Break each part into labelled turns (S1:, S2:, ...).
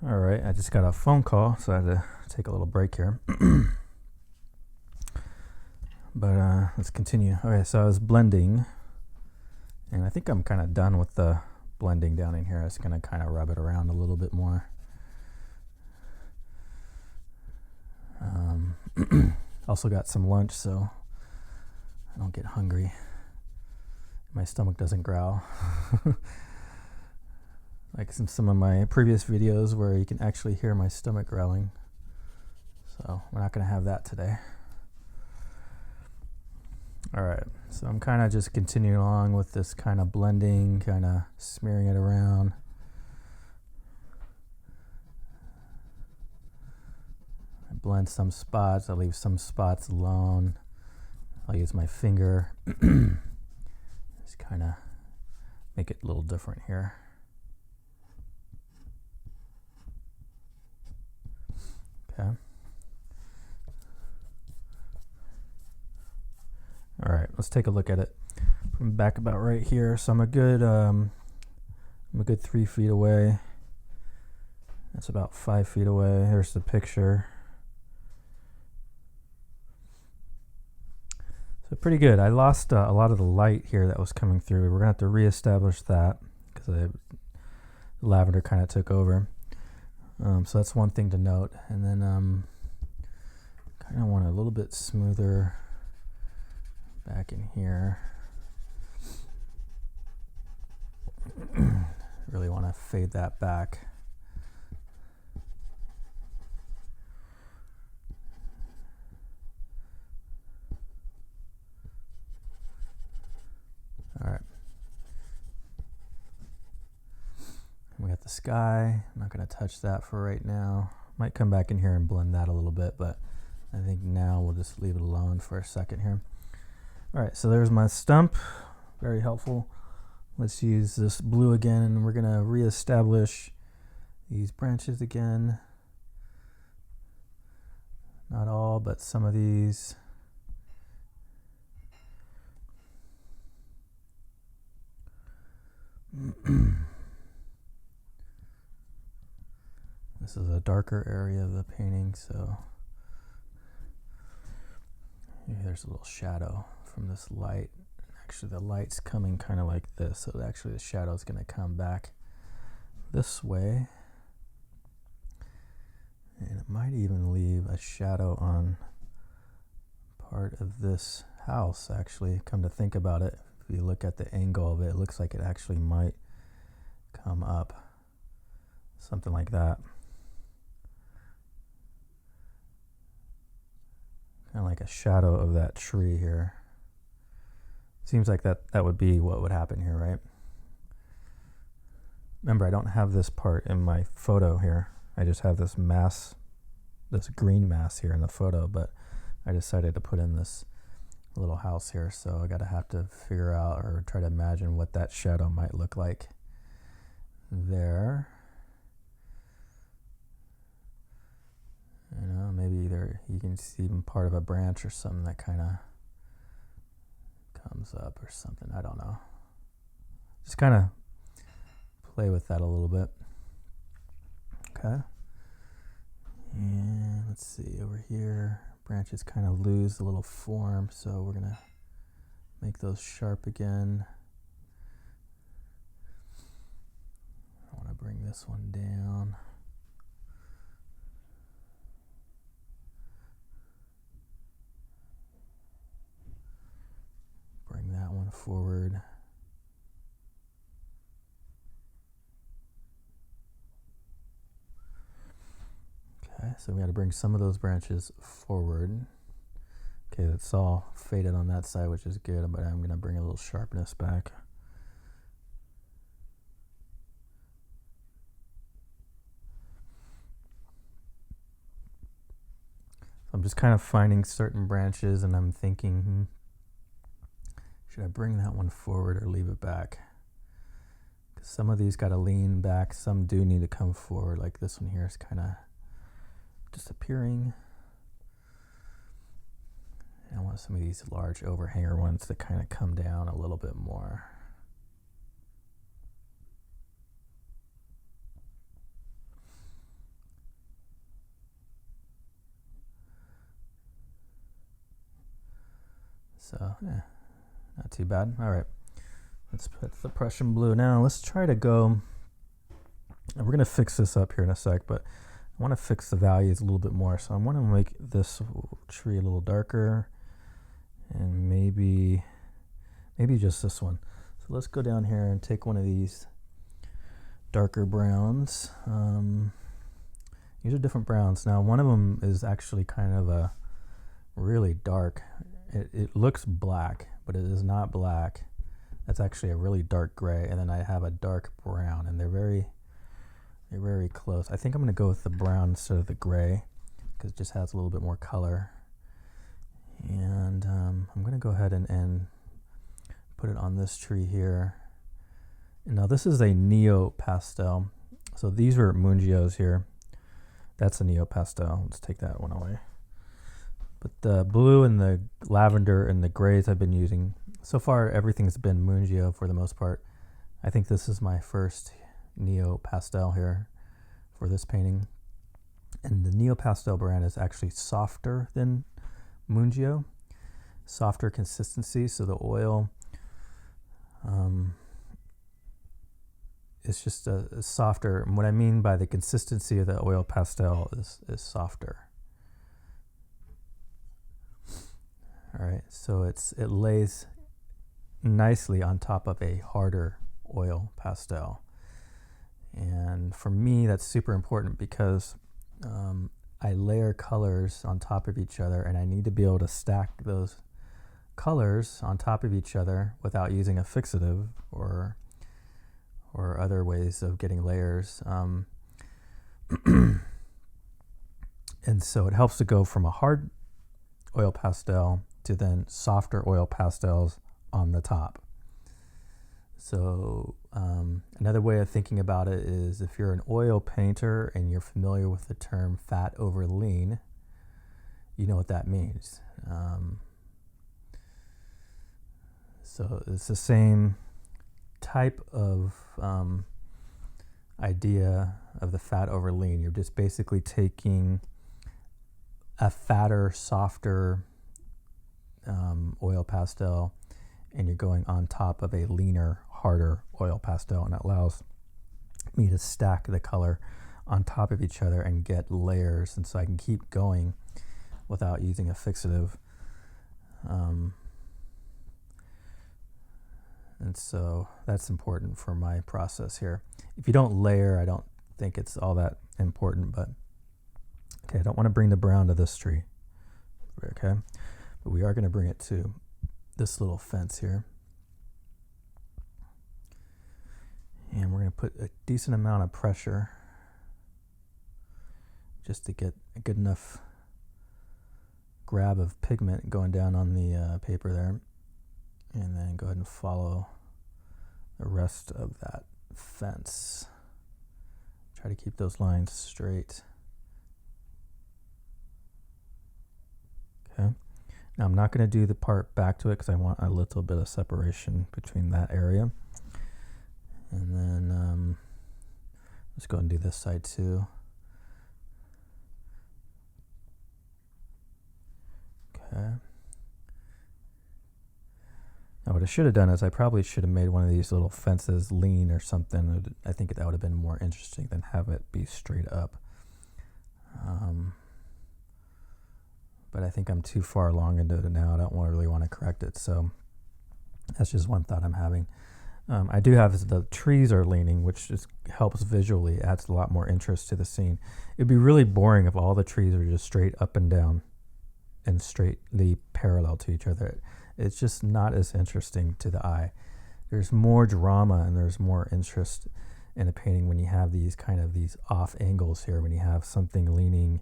S1: All right, I just got a phone call, so I had to take a little break here. But let's continue. Okay, so I was blending, and I think I'm kind of done with the blending down in here. I was going to kind of rub it around a little bit more. Also got some lunch, so I don't get hungry. My stomach doesn't growl. Like some of my previous videos where you can actually hear my stomach growling. So we're not going to have that today. All right, so I'm kind of just continuing along with this kind of blending, kind of smearing it around. I blend some spots, I leave some spots alone. I'll use my finger. Just kind of make it a little different here. Okay. All right, let's take a look at it from back about right here. So I'm a good 3 feet away. That's about 5 feet away. There's the picture. So pretty good. I lost a lot of the light here that was coming through. We're gonna have to reestablish that because the lavender kind of took over. So that's one thing to note. And then kind of want a little bit smoother back in here. Really want to fade that back. All right. We got the sky. I'm not going to touch that for right now. Might come back in here and blend that a little bit, but I think now we'll just leave it alone for a second here. All right, so there's my stump. Very helpful. Let's use this blue again, and we're going to reestablish these branches again. Not all, but some of these. This is a darker area of the painting, so there's a little shadow from this light. Actually, the light's coming kind of like this, so actually the shadow is going to come back this way. And it might even leave a shadow on part of this house, actually. Come to think about it, if you look at the angle of it, it looks like it actually might come up. Something like that. Kind of like a shadow of that tree here. Seems like that would be what would happen here, right? Remember, I don't have this part in my photo here. I just have this mass, this green mass here in the photo, but I decided to put in this little house here, so I gotta have to figure out or try to imagine what that shadow might look like there. You know, maybe either you can see even part of a branch or something that kind of comes up or something. I don't know. Just kind of play with that a little bit. Okay. And let's see over here. Branches kind of lose a little form, so we're going to make those sharp again. I want to bring this one down. Bring that one forward. Okay, so we got to bring some of those branches forward. Okay, that's all faded on that side, which is good, but I'm going to bring a little sharpness back. So I'm just kind of finding certain branches, and I'm thinking, should I bring that one forward or leave it back? Because some of these got to lean back. Some do need to come forward, like this one here is kind of disappearing. And I want some of these large overhanger ones to kind of come down a little bit more. So, yeah, not too bad. All right, let's put the Prussian blue now. Let's try to go, and we're going to fix this up here in a sec, but I want to fix the values a little bit more. So I want to make this tree a little darker, and maybe just this one. So let's go down here and take one of these darker browns. These are different browns. Now, one of them is actually kind of a really dark. It looks black, but it is not black. That's actually a really dark gray. And then I have a dark brown, and they're very close. I think I'm going to go with the brown instead of the gray because it just has a little bit more color. And I'm going to go ahead and put it on this tree here. And now this is a neo pastel. So these are Mungios here. That's a neo pastel. Let's take that one away. But the blue and the lavender and the grays I've been using, so far everything's been Mungio for the most part. I think this is my first neo pastel here for this painting. And the neo pastel brand is actually softer than Mungio, softer consistency. So the oil, it's just a softer. And what I mean by the consistency of the oil pastel is softer. All right, so it lays nicely on top of a harder oil pastel. And for me, that's super important because I layer colors on top of each other, and I need to be able to stack those colors on top of each other without using a fixative or other ways of getting layers. And so it helps to go from a hard oil pastel to then softer oil pastels on the top. So another way of thinking about it is if you're an oil painter and you're familiar with the term fat over lean, you know what that means. So it's the same type of idea of the fat over lean. You're just basically taking a fatter, softer oil pastel, and you're going on top of a leaner, harder oil pastel, and it allows me to stack the color on top of each other and get layers, and so I can keep going without using a fixative. And so that's important for my process here. If you don't layer, I don't think it's all that important, but okay, I don't want to bring the brown to this tree, okay? But we are going to bring it to this little fence here. And we're going to put a decent amount of pressure just to get a good enough grab of pigment going down on the paper there. And then go ahead and follow the rest of that fence. Try to keep those lines straight. Okay. Now I'm not going to do the part back to it because I want a little bit of separation between that area. And then let's go ahead and do this side too. Okay. Now what I should have done is I probably should have made one of these little fences lean or something. I think that would have been more interesting than have it be straight up. But I think I'm too far along into it now. I don't really want to correct it. So that's just one thought I'm having. I do have the trees are leaning, which just helps visually, adds a lot more interest to the scene. It'd be really boring if all the trees are just straight up and down and straightly parallel to each other. It's just not as interesting to the eye. There's more drama and there's more interest in a painting when you have these kind of these off angles here, when you have something leaning,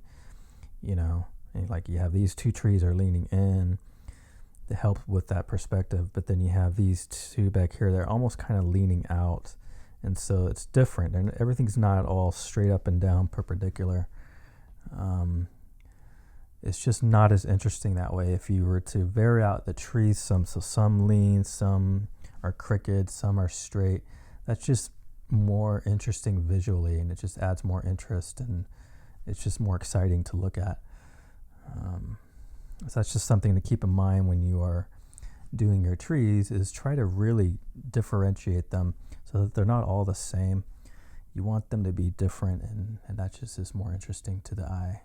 S1: you know, and like you have these two trees are leaning in to help with that perspective, but then you have these two back here, they're almost kind of leaning out. And so it's different and everything's not all straight up and down perpendicular. It's just not as interesting that way. If you were to vary out the trees some lean, some are crooked, some are straight, that's just more interesting visually, and it just adds more interest, and it's just more exciting to look at. So that's just something to keep in mind when you are doing your trees is try to really differentiate them so that they're not all the same. You want them to be different, and that just is more interesting to the eye.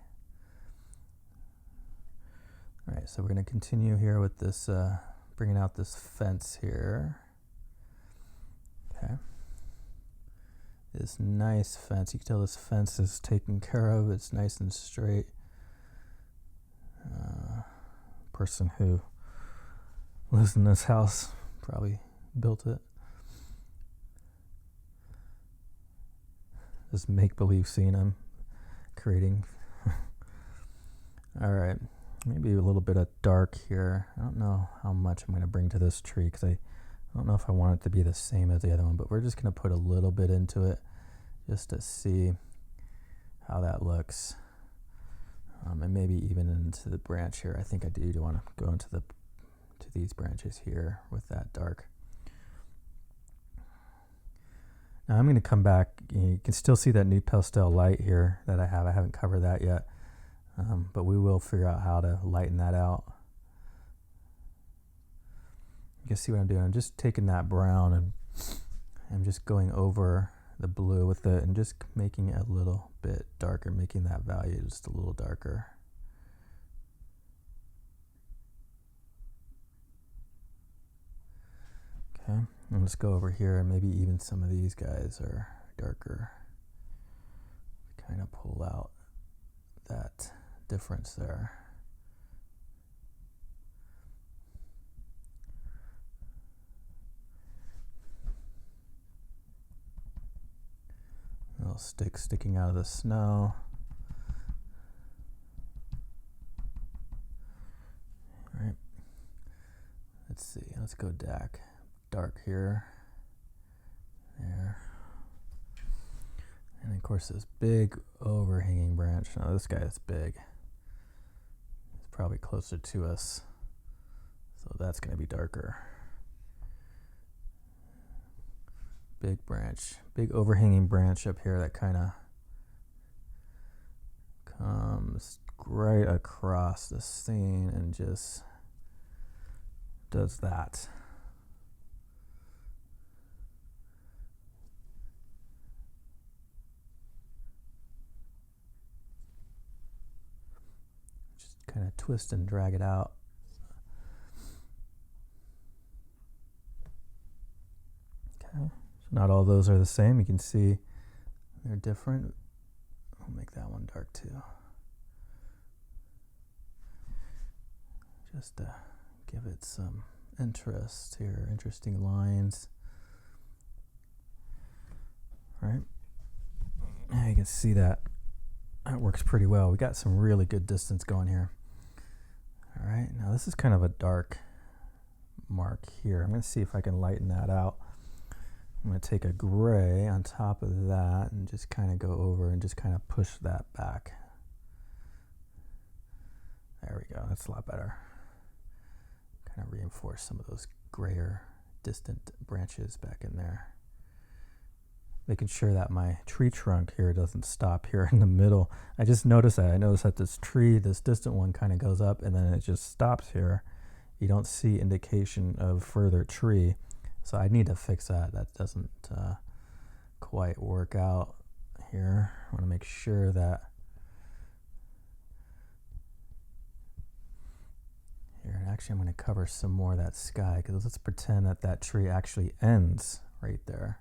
S1: All right, so we're going to continue here with this, bringing out this fence here. Okay. This nice fence. You can tell this fence is taken care of. It's nice and straight. Person who lives in this house probably built it. This make-believe scene I'm creating. All right, maybe a little bit of dark here. I don't know how much I'm going to bring to this tree because I don't know if I want it to be the same as the other one, but we're just going to put a little bit into it just to see how that looks. And maybe even into the branch here. I think I do want to go into these branches here with that dark. Now I'm going to come back. You can still see that new pastel light here that I have. I haven't covered that yet, but we will figure out how to lighten that out. You can see what I'm doing. I'm just taking that brown and I'm just going over the blue with it and just making it a little bit darker, making that value just a little darker. Okay, and let's go over here and maybe even some of these guys are darker. Kind of pull out that difference there. Little stick sticking out of the snow. All right. Let's see. Let's go dark here. There. And of course this big overhanging branch. Now this guy is big. It's probably closer to us. So that's going to be darker. Big branch, big overhanging branch up here that kind of comes right across the scene and just does that. Just kind of twist and drag it out. Okay. Not all those are the same. You can see they're different. I'll make that one dark too. Just to give it some interest here, interesting lines. All right. Now you can see that works pretty well. We got some really good distance going here. All right, now this is kind of a dark mark here. I'm going to see if I can lighten that out. I'm going to take a gray on top of that and just kind of go over and just kind of push that back. There we go. That's a lot better. Kind of reinforce some of those grayer, distant branches back in there. Making sure that my tree trunk here doesn't stop here in the middle. I just noticed that. I noticed that this tree, this distant one, kind of goes up and then it just stops here. You don't see indication of further tree. So I need to fix that. That doesn't quite work out here. I want to make sure that here, and actually I'm going to cover some more of that sky because let's pretend that that tree actually ends right there.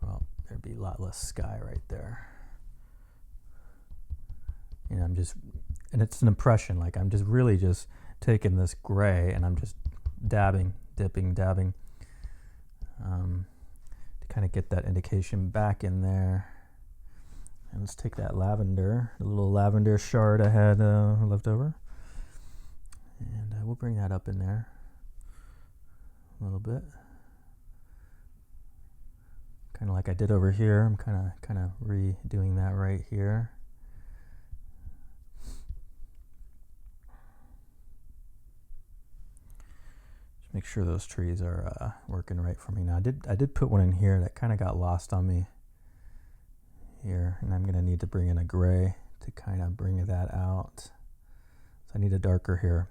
S1: Well, there'd be a lot less sky right there. And and it's an impression, like I'm just really just taking this gray and I'm just dabbing to kind of get that indication back in there. And let's take that lavender, the little lavender shard I had left over, and we'll bring that up in there a little bit, kind of like I did over here. I'm kind of redoing that right here. Make sure those trees are working right for me. Now I did put one in here that kind of got lost on me here, and I'm going to need to bring in a gray to kind of bring that out. So I need a darker here.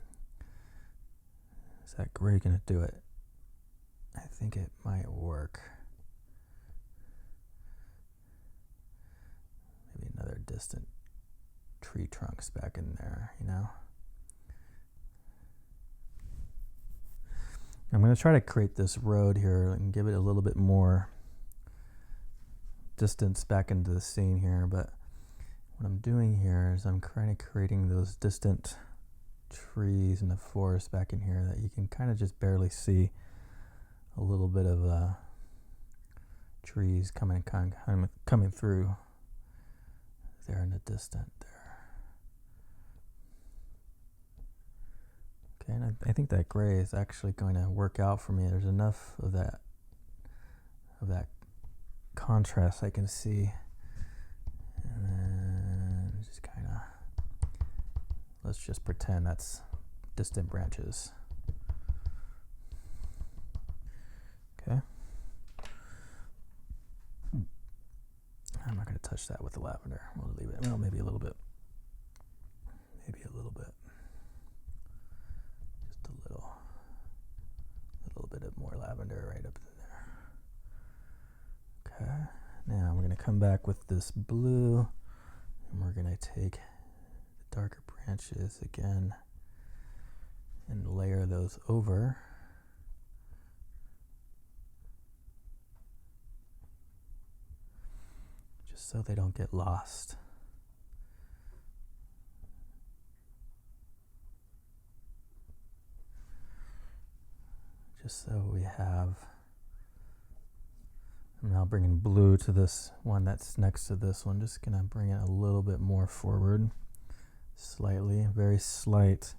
S1: Is that gray gonna do it? I think it might work. Maybe another distant tree trunks back in there, you know? I'm going to try to create this road here and give it a little bit more distance back into the scene here, but what I'm doing here is I'm kind of creating those distant trees in the forest back in here that you can kind of just barely see a little bit of trees coming through there in the distance there. Okay, and I think that gray is actually going to work out for me. There's enough of that contrast I can see. And then just kind of, let's just pretend that's distant branches. Okay. I'm not going to touch that with the lavender. We'll leave it. Well, maybe a little bit. Maybe a little bit. Just a little bit of more lavender right up there. Okay. Now we're going to come back with this blue, and we're going to take the darker branches again and layer those over. Just so they don't get lost. Just so we have, I'm now bringing blue to this one that's next to this one. Just gonna bring it a little bit more forward, slightly, very slight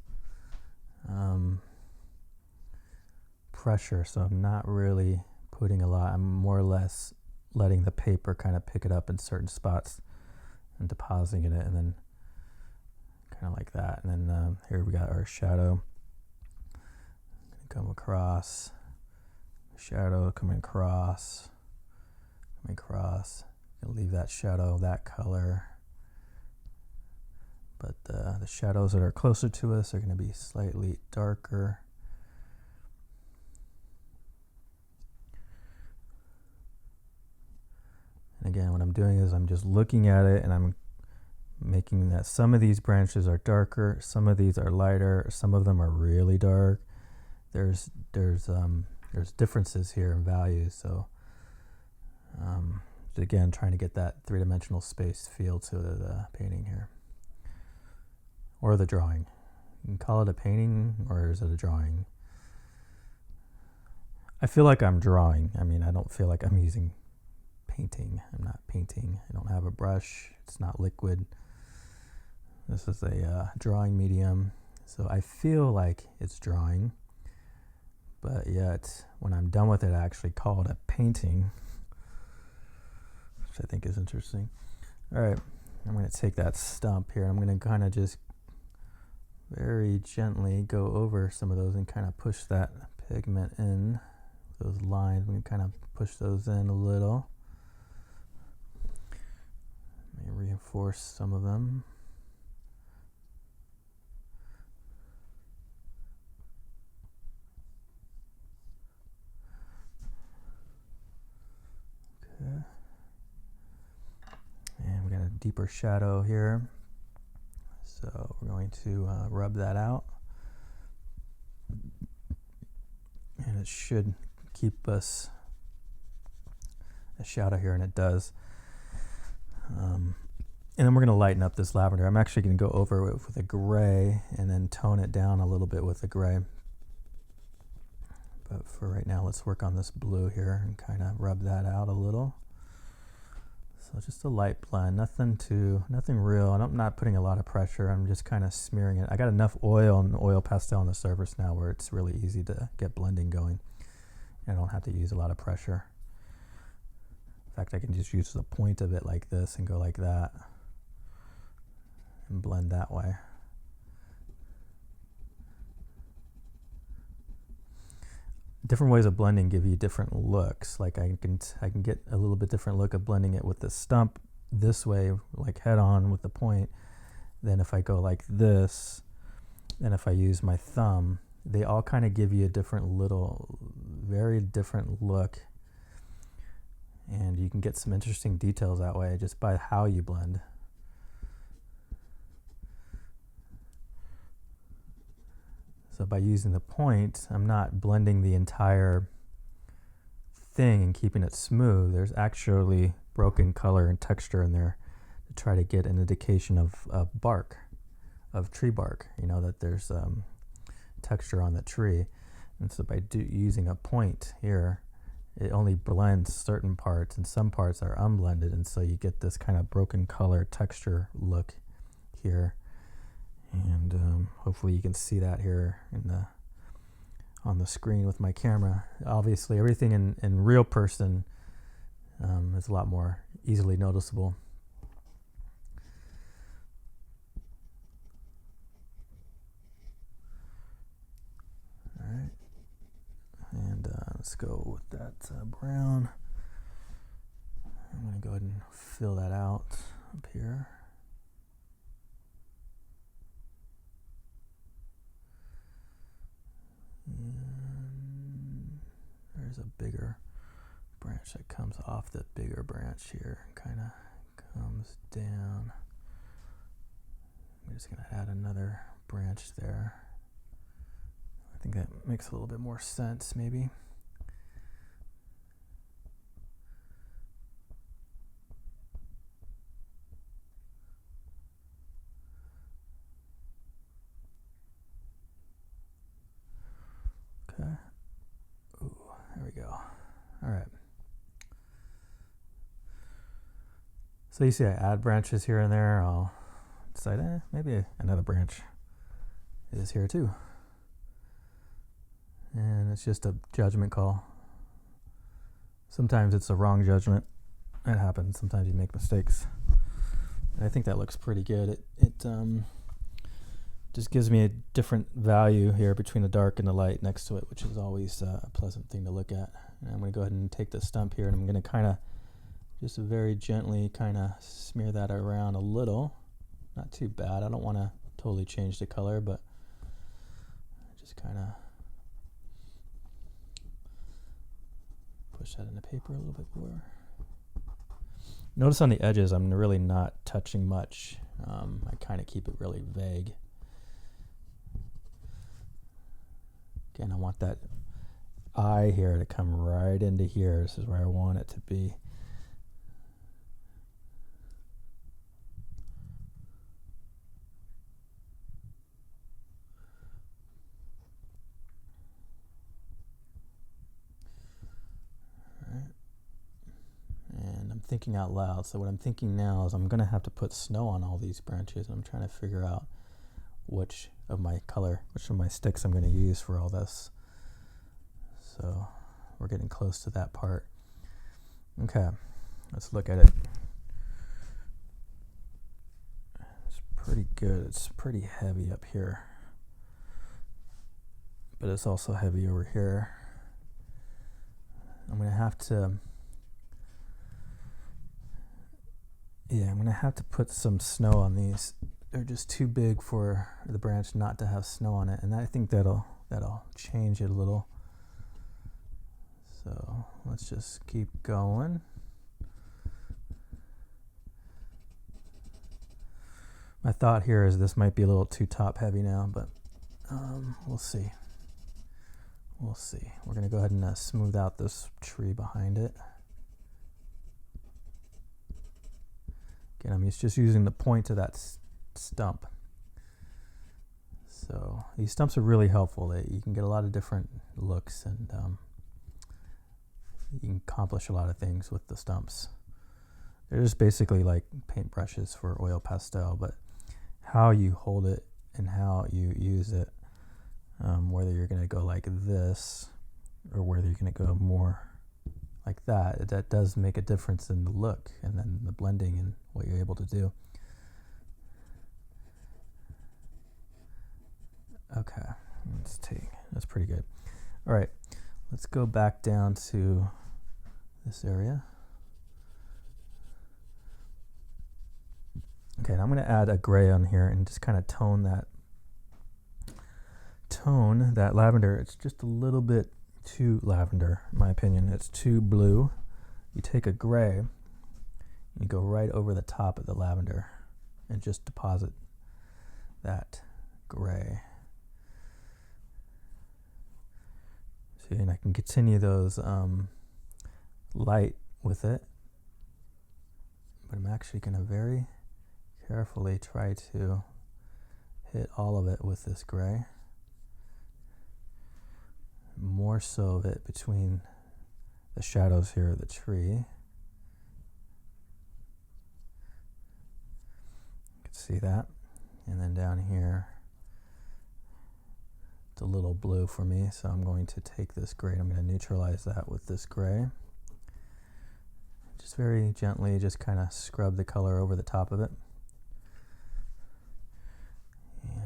S1: pressure. So I'm not really putting a lot. I'm more or less letting the paper kind of pick it up in certain spots and depositing it, and then kind of like that. And then here we got our shadow. Come across, shadow coming across, Gonna leave that shadow that color, but the shadows that are closer to us are going to be slightly darker. And again, what I'm doing is I'm just looking at it and I'm making that some of these branches are darker, some of these are lighter, some of them are really dark. There's differences here in values, so again, trying to get that three-dimensional space feel to the painting here, or the drawing. You can call it a painting, or is it a drawing? I feel like I'm drawing. I mean, I don't feel like I'm using painting. I'm not painting. I don't have a brush. It's not liquid. This is a drawing medium, so I feel like it's drawing. But yet, when I'm done with it, I actually call it a painting, which I think is interesting. All right, I'm going to take that stump here. I'm going to kind of just very gently go over some of those and kind of push that pigment in. Those lines, we can kind of push those in a little. Let me reinforce some of them. Okay. And we got a deeper shadow here. So we're going to rub that out. And it should keep us a shadow here, and it does. And then we're going to lighten up this lavender. I'm actually going to go over it with a gray and then tone it down a little bit with the gray. But for right now, let's work on this blue here and kind of rub that out a little. So just a light blend, nothing real. And I'm not putting a lot of pressure. I'm just kind of smearing it. I got enough oil and oil pastel on the surface now where it's really easy to get blending going. I don't have to use a lot of pressure. In fact, I can just use the point of it like this and go like that and blend that way. Different ways of blending give you different looks. Like I can get a little bit different look of blending it with the stump this way, like head on with the point. Then if I go like this, then if I use my thumb, they all kind of give you a different very different look. And you can get some interesting details that way just by how you blend. So by using the point, I'm not blending the entire thing and keeping it smooth. There's actually broken color and texture in there to try to get an indication of bark, of tree bark, that there's texture on the tree. And so by using a point here, it only blends certain parts, and some parts are unblended, and so you get this kind of broken color texture look here. And hopefully you can see that here on the screen with my camera. Obviously everything in real person is a lot more easily noticeable. All right, and let's go with that brown. I'm going to go ahead and fill that out up here. And there's a bigger branch that comes off the bigger branch here and kind of comes down. I'm just going to add another branch there. I think that makes a little bit more sense, maybe. Okay. Ooh, there we go. All right. So you see I add branches here and there. I'll decide, maybe another branch is here too. And it's just a judgment call. Sometimes it's a wrong judgment. It happens. Sometimes you make mistakes. And I think that looks pretty good. It just gives me a different value here between the dark and the light next to it, which is always a pleasant thing to look at. And I'm going to go ahead and take the stump here, and I'm going to kind of just very gently kind of smear that around a little. Not too bad. I don't want to totally change the color, but just kind of push that in the paper a little bit more. Notice on the edges, I'm really not touching much. I kind of keep it really vague. Again, I want that eye here to come right into here. This is where I want it to be. Thinking out loud. So what I'm thinking now is I'm going to have to put snow on all these branches, and I'm trying to figure out which of my sticks I'm going to use for all this. So we're getting close to that part. Okay, let's look at it. It's pretty good. It's pretty heavy up here, but it's also heavy over here. I'm going to have to put some snow on these. They're just too big for the branch not to have snow on it, and I think that'll change it a little. So let's just keep going. My thought here is this might be a little too top heavy now, but we'll see. We'll see. We're going to go ahead and smooth out this tree behind it. Again, I'm just using the point of that stump. So these stumps are really helpful. You can get a lot of different looks, and you can accomplish a lot of things with the stumps. They're just basically like paint brushes for oil pastel, but how you hold it and how you use it, whether you're going to go like this or whether you're going to go more like that does make a difference in the look and then the blending and what you're able to do. Okay, that's pretty good. All right, let's go back down to this area. Okay, and I'm going to add a gray on here and just kind of tone tone, that lavender, it's just a little bit too lavender, in my opinion. It's too blue. You take a gray, you go right over the top of the lavender and just deposit that gray. See, and I can continue those light with it, but I'm actually going to very carefully try to hit all of it with this gray. More so of it between the shadows here of the tree. You can see that. And then down here, it's a little blue for me, so I'm going to take this gray, I'm going to neutralize that with this gray. Just very gently, just kind of scrub the color over the top of it.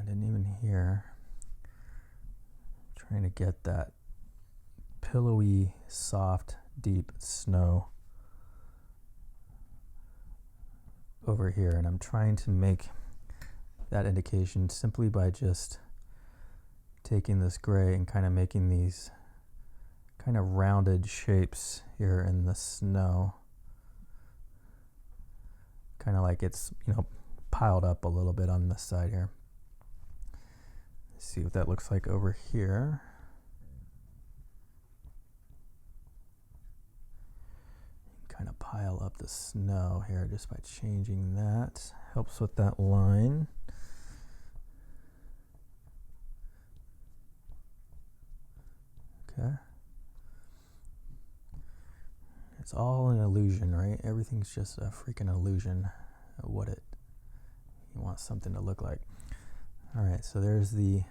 S1: And even here, trying to get that pillowy, soft, deep snow over here. And I'm trying to make that indication simply by just taking this gray and kind of making these kind of rounded shapes here in the snow. Kind of like it's, you know, piled up a little bit on this side here. Let's see what that looks like over here. Kind of pile up the snow here just by changing that. Helps with that line. Okay. It's all an illusion, right? Everything's just a freaking illusion of what you want something to look like. All right, so there's the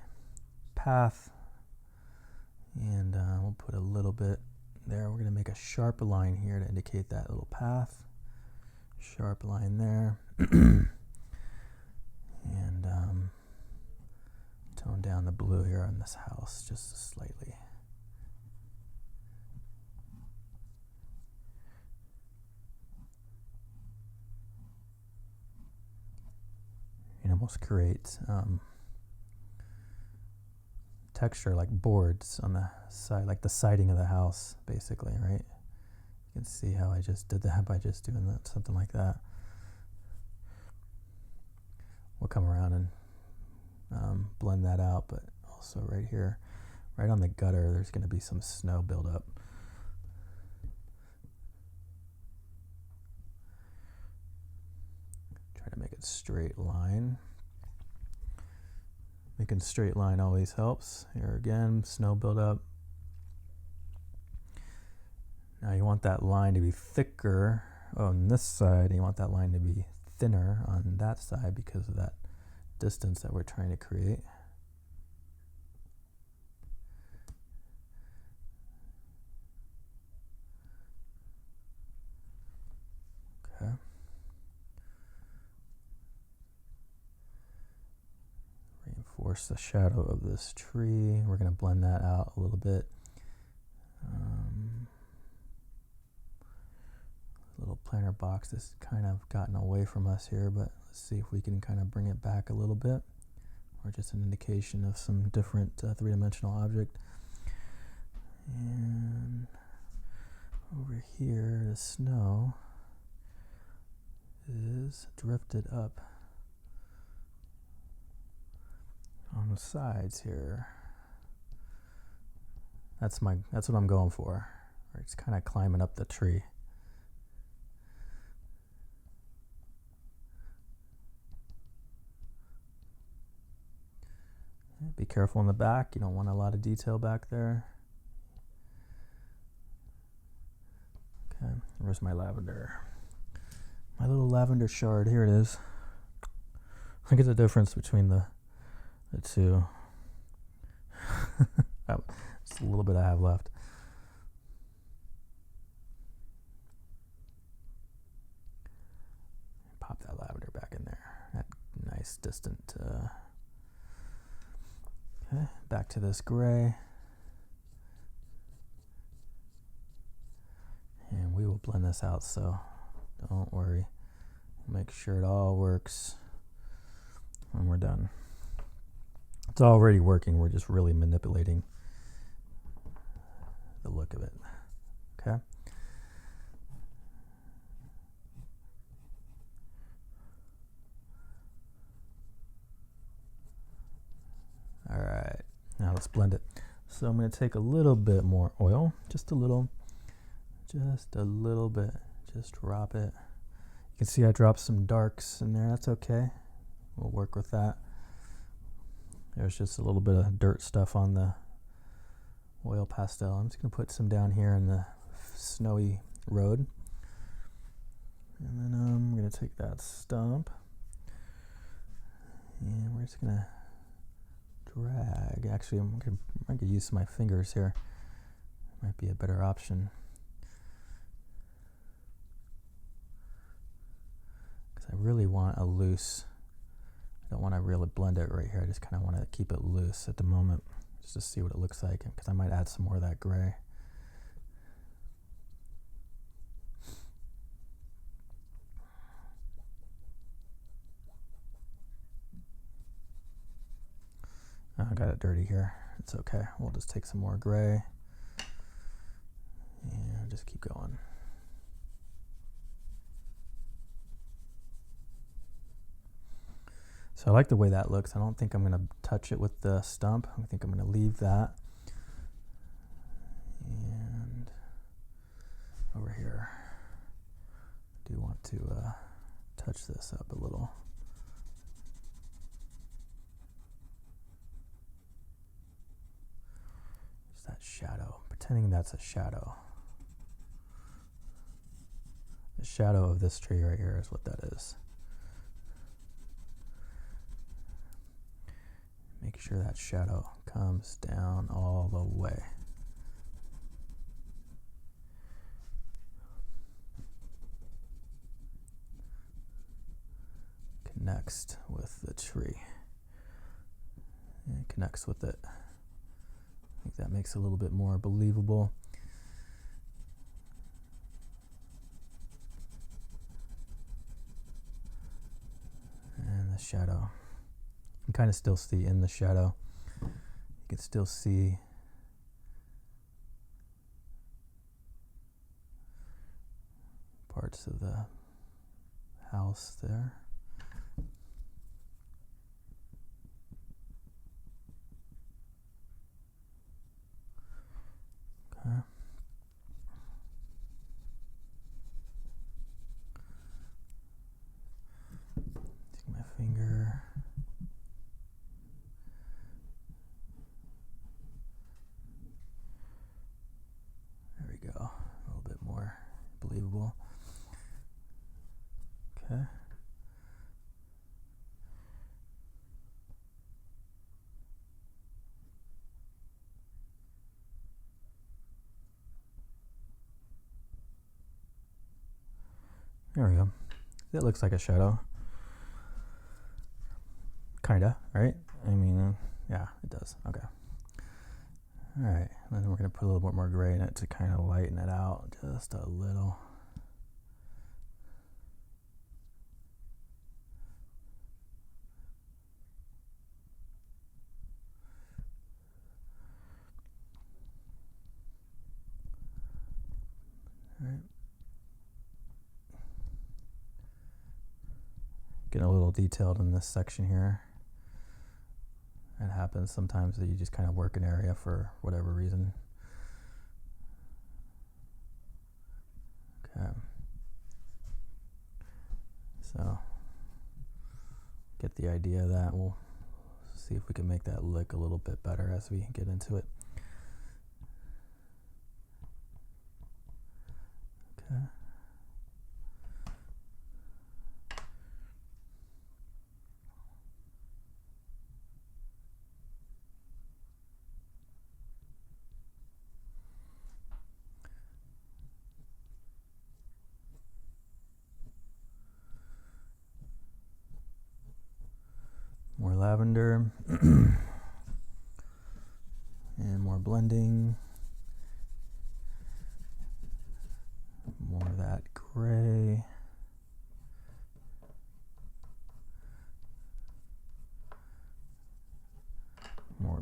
S1: path, and we'll put a little bit there. We're going to make a sharp line here to indicate that little path. Sharp line there. And tone down the blue here on this house just slightly. You almost create texture like boards on the side, like the siding of the house, basically, right? You can see how I just did that by just doing that, something like that. We'll come around and blend that out, but also right here, right on the gutter, there's going to be some snow buildup. Try to make it straight line. Making a straight line always helps. Here again, snow buildup. Now you want that line to be thicker on this side, and you want that line to be thinner on that side because of that distance that we're trying to create. Okay. Reinforce the shadow of this tree. We're going to blend that out a little bit. Little planter box that's kind of gotten away from us here, but let's see if we can kind of bring it back a little bit, or just an indication of some different three-dimensional object. And over here, the snow is drifted up on the sides here. That's what I'm going for. It's kind of climbing up the tree. Be careful in the back. You don't want a lot of detail back there. Okay, where's my lavender? My little lavender shard. Here it is. Look at the difference between the two. Just a little bit I have left. Pop that lavender back in there. That nice distant. Okay, back to this gray. And we will blend this out, so don't worry. Make sure it all works when we're done. It's already working. We're just really manipulating the look of it. Okay. All right, now let's blend it. So I'm going to take a little bit more oil, just a little bit, just drop it. You can see I dropped some darks in there. That's okay. We'll work with that. There's just a little bit of dirt stuff on the oil pastel. I'm just going to put some down here in the snowy road. And then I'm going to take that stump and we're just going to drag. Actually, I'm going to use my fingers here. Might be a better option. Because I really want a loose, I don't want to really blend it right here. I just kind of want to keep it loose at the moment, just to see what it looks like, because I might add some more of that gray. Oh, I got it dirty here. It's okay. We'll just take some more gray and just keep going. So I like the way that looks. I don't think I'm going to touch it with the stump. I think I'm going to leave that. And over here, I do want to touch this up a little. Just that shadow, pretending that's a shadow. The shadow of this tree right here is what that is. Make sure that shadow comes down all the way. Connects with the tree. And connects with it. I think that makes it a little bit more believable. And the shadow. You can kind of still see in the shadow. You can still see parts of the house there. Okay. Take my finger. There we go. A little bit more believable. Okay. There we go. It looks like a shadow. Kinda, right? I mean, yeah, it does. Okay. All right. And then we're going to put a little bit more gray in it to kind of lighten it out just a little. All right. Getting a little detailed in this section here. It happens sometimes that you just kind of work an area for whatever reason. Okay. So, get the idea of that. We'll see if we can make that look a little bit better as we get into it. Okay. More lavender and more blending. More of that gray.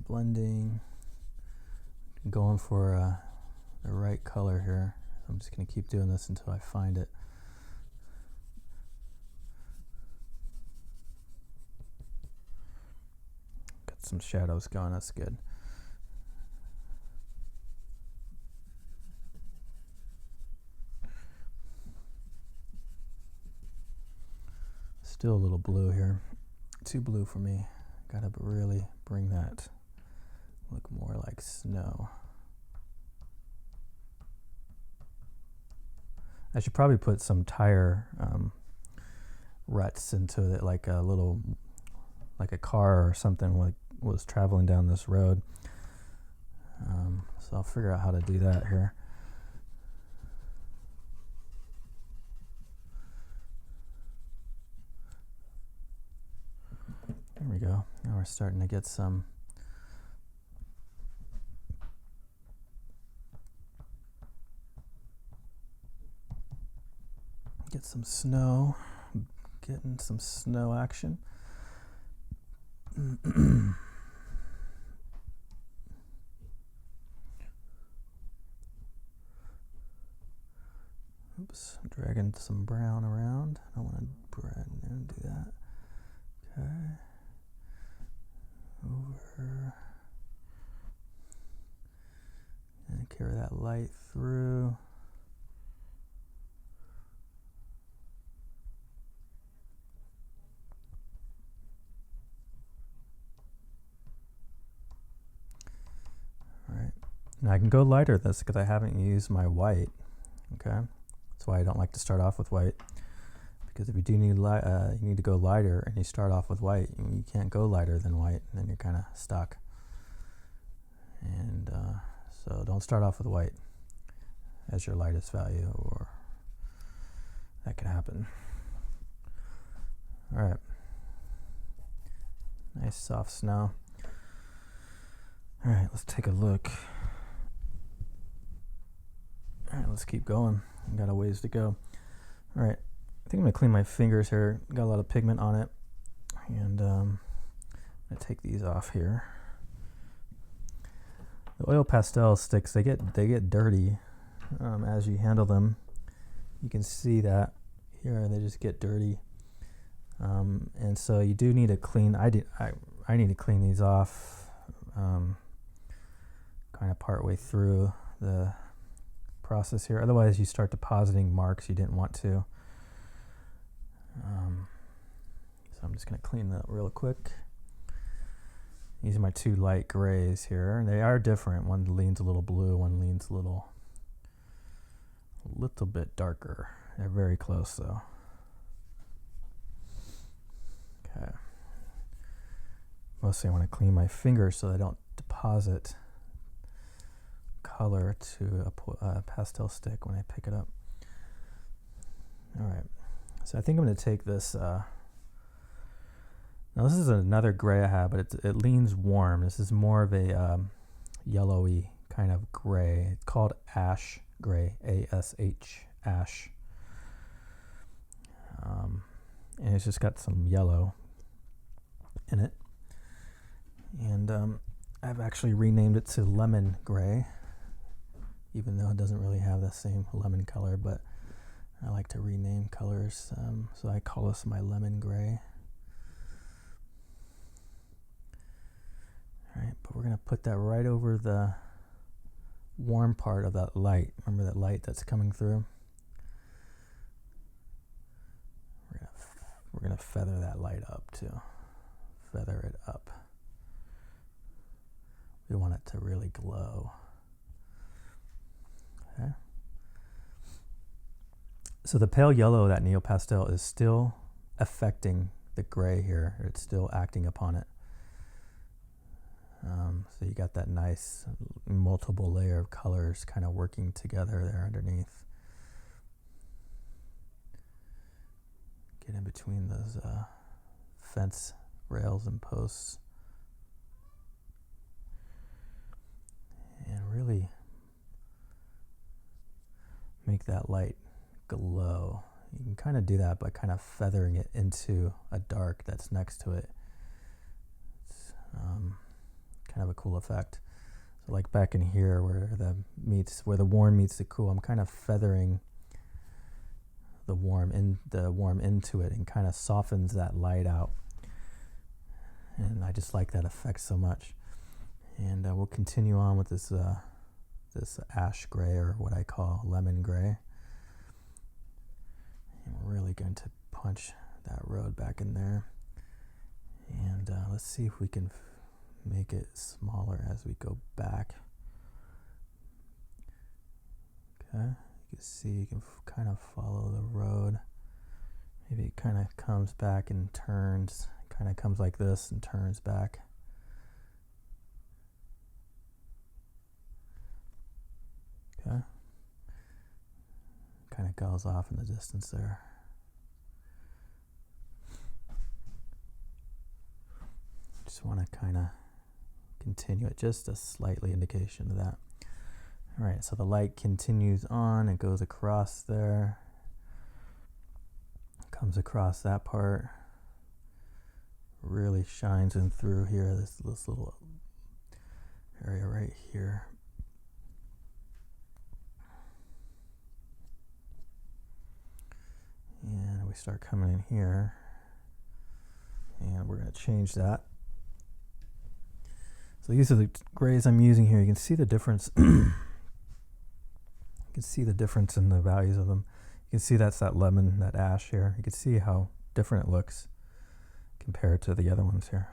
S1: blending, going for the right color here. I'm just going to keep doing this until I find it. Got some shadows going, that's good. Still a little blue here. Too blue for me. Gotta really bring that look more like snow. I should probably put some tire ruts into it, like a little, like a car or something was traveling down this road. So I'll figure out how to do that here. There we go. Now we're starting to get some snow, getting some snow action. Oops, dragging some brown around. I don't want to do that. Okay. Over. And carry that light through. All right. Now I can go lighter this because I haven't used my white. Okay. That's why I don't like to start off with white. Because if you do need you need to go lighter and you start off with white, you can't go lighter than white, and then you're kind of stuck. And so don't start off with white as your lightest value, or that could happen. All right. Nice soft snow. All right, let's take a look. All right, let's keep going. I've got a ways to go. All right. I think I'm going to clean my fingers here. Got a lot of pigment on it. And I'm going to take these off here. The oil pastel sticks, they get dirty as you handle them. You can see that here, they just get dirty. And so you do need to clean. I need to clean these off kind of part way through the process here. Otherwise you start depositing marks you didn't want to. So I'm just going to clean that real quick. These are my two light grays here, and they are different. One leans a little blue, one leans a little bit darker. They're very close though. Okay. Mostly I want to clean my fingers so I don't deposit color to a pastel stick when I pick it up. All right. So I think I'm going to take this, now this is another gray I have, but it leans warm. This is more of a yellowy kind of gray. It's called ash gray, A-S-H, ash. And it's just got some yellow in it. And I've actually renamed it to lemon gray, even though it doesn't really have the same lemon color, but I like to rename colors, so I call this my lemon gray. All right, but we're going to put that right over the warm part of that light. Remember that light that's coming through? We're gonna feather that light up too. Feather it up. We want it to really glow. Okay. So the pale yellow of that neo pastel is still affecting the gray here. It's still acting upon it. So you got that nice multiple layer of colors kind of working together there underneath. Get in between those fence rails and posts. And really make that light glow. You can kind of do that by kind of feathering it into a dark that's next to it. It's kind of a cool effect. So like back in here where the warm meets the cool, I'm kind of feathering the warm into it and kind of softens that light out. And I just like that effect so much. And we'll continue on with this this ash gray, or what I call lemon gray. And we're really going to punch that road back in there. And let's see if we can make it smaller as we go back. Okay, you can see you can kind of follow the road. Maybe it kind of comes back and turns, kind of comes like this and turns back. Okay, kind of goes off in the distance there. Just want to kind of continue it, just a slightly indication of that. All right, so the light continues on, it goes across there, comes across that part, really shines in through here, this little area right here. And we start coming in here, and we're going to change that. So these are the grays I'm using here. You can see the difference. You can see the difference in the values of them. You can see that's that lemon, that ash here. You can see how different it looks compared to the other ones here.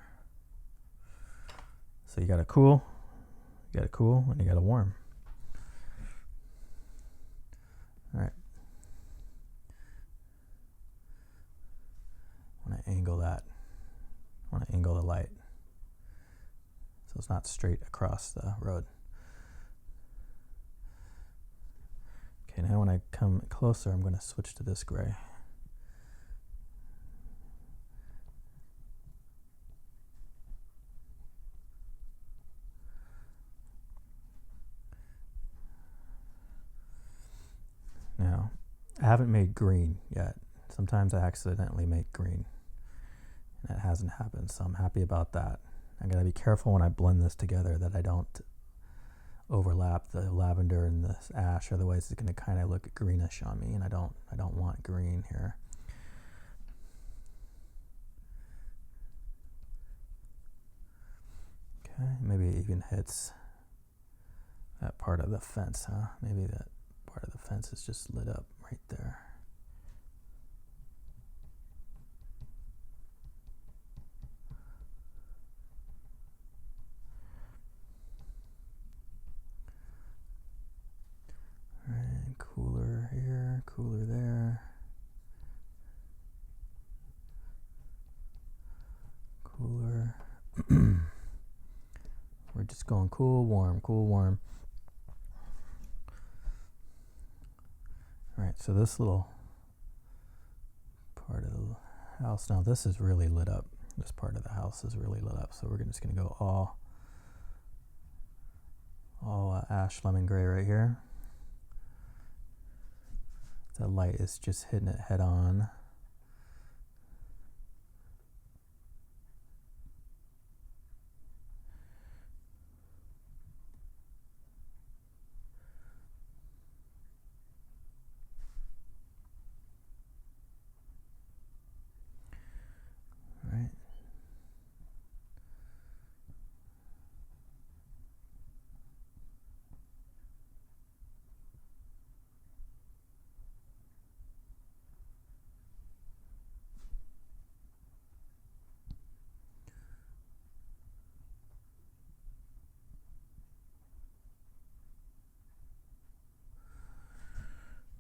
S1: So you got a cool, and you got a warm. All right. I want to angle that. I want to angle the light so it's not straight across the road. Okay, now when I come closer, I'm going to switch to this gray. Now, I haven't made green yet. Sometimes I accidentally make green, and that hasn't happened, so I'm happy about that. I gotta be careful when I blend this together that I don't overlap the lavender and the ash, otherwise it's going to kind of look greenish on me, and I don't want green here. Okay, maybe it even hits that part of the fence, huh? Maybe that part of the fence is just lit up right there. Cooler here, cooler there. Cooler. We're just going cool, warm, cool, warm. All right, so this little part of the house, now this is really lit up. This part of the house is really lit up, so we're just going to go all ash lemon gray right here. The light is just hitting it head on. All right.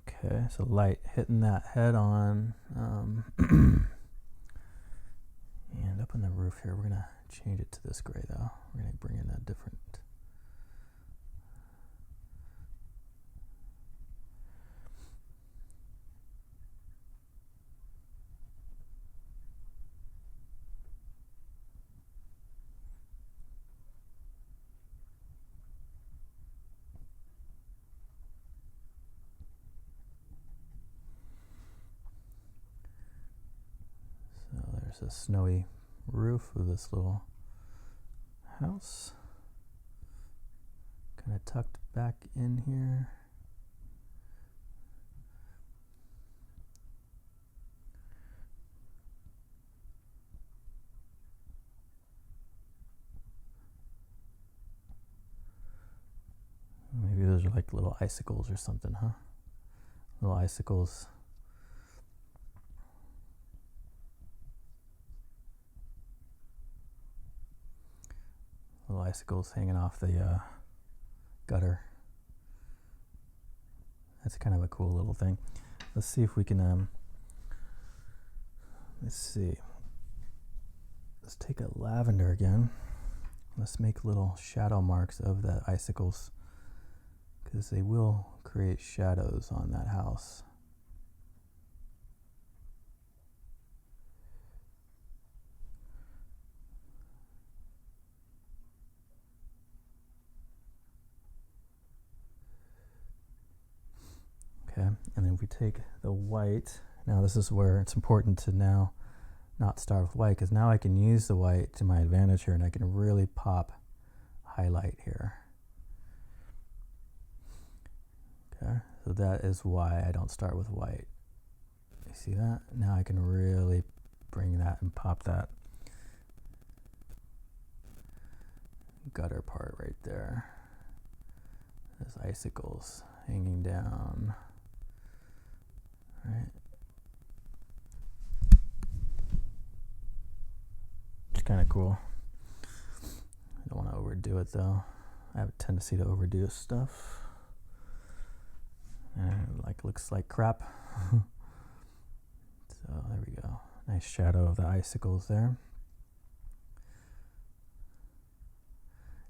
S1: Okay, so light hitting that head on. And up on the roof here, we're going to change it to this gray though. We're going to bring in a different. So there's a snowy roof of this little house. kind of tucked back in here. Maybe those are like little icicles or something, huh? Little icicles. Little icicles hanging off the gutter. That's kind of a cool little thing. Let's see if we can, let's see. Let's take a lavender again. Let's make little shadow marks of the icicles, because they will create shadows on that house. Okay, and then if we take the white, now this is where it's important to now not start with white, because now I can use the white to my advantage here, and I can really pop highlight here. Okay, so that is why I don't start with white. You see that? Now I can really bring that and pop that gutter part right there. There's icicles hanging down. Right. It's kind of cool. I don't want to overdo it though. I have a tendency to overdo stuff. And it like looks like crap. So there we go. Nice shadow of the icicles there.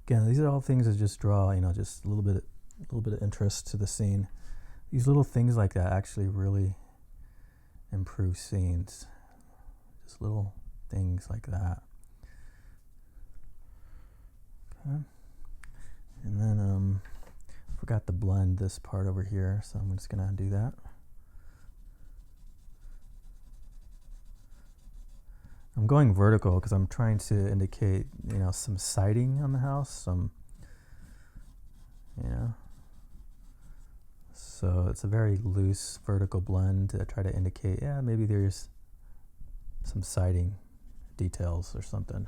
S1: Again, these are all things that just draw, you know, just a little bit of interest to the scene. These little things like that actually really improve scenes. Just little things like that. Okay. And then forgot to blend this part over here, so I'm just gonna do that. I'm going vertical because I'm trying to indicate, you know, some siding on the house, some, you know. So it's a very loose vertical blend to try to indicate, yeah, maybe there's some siding details or something.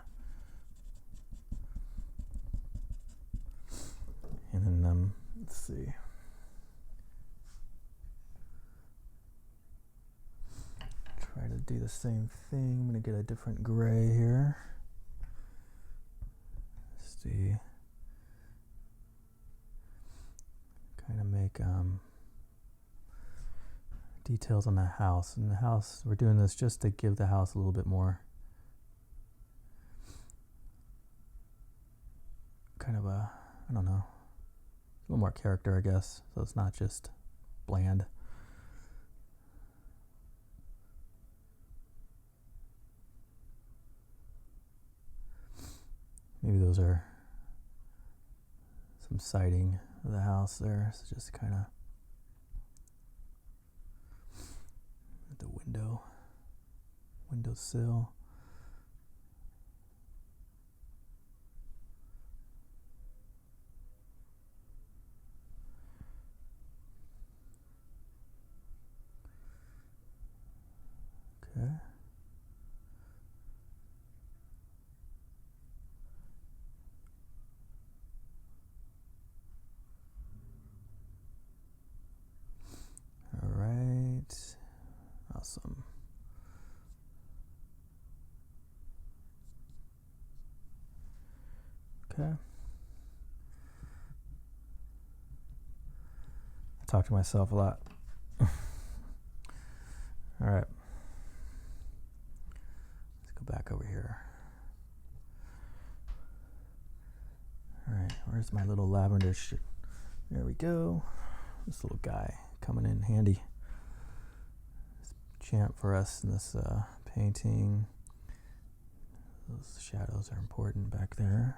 S1: And then, let's see. Try to do the same thing. I'm gonna get a different gray here. Let's see. Kind of make details on the house. And the house, we're doing this just to give the house a little bit more kind of a, I don't know, a little more character, I guess. So it's not just bland. Maybe those are some siding of the house there. So just kind of the windowsill. Okay. All right. Awesome. Okay. I talk to myself a lot. All right. Let's go back over here. All right, where's my little lavender shit? There we go. This little guy coming in handy. This champ for us in this painting. Those shadows are important back there.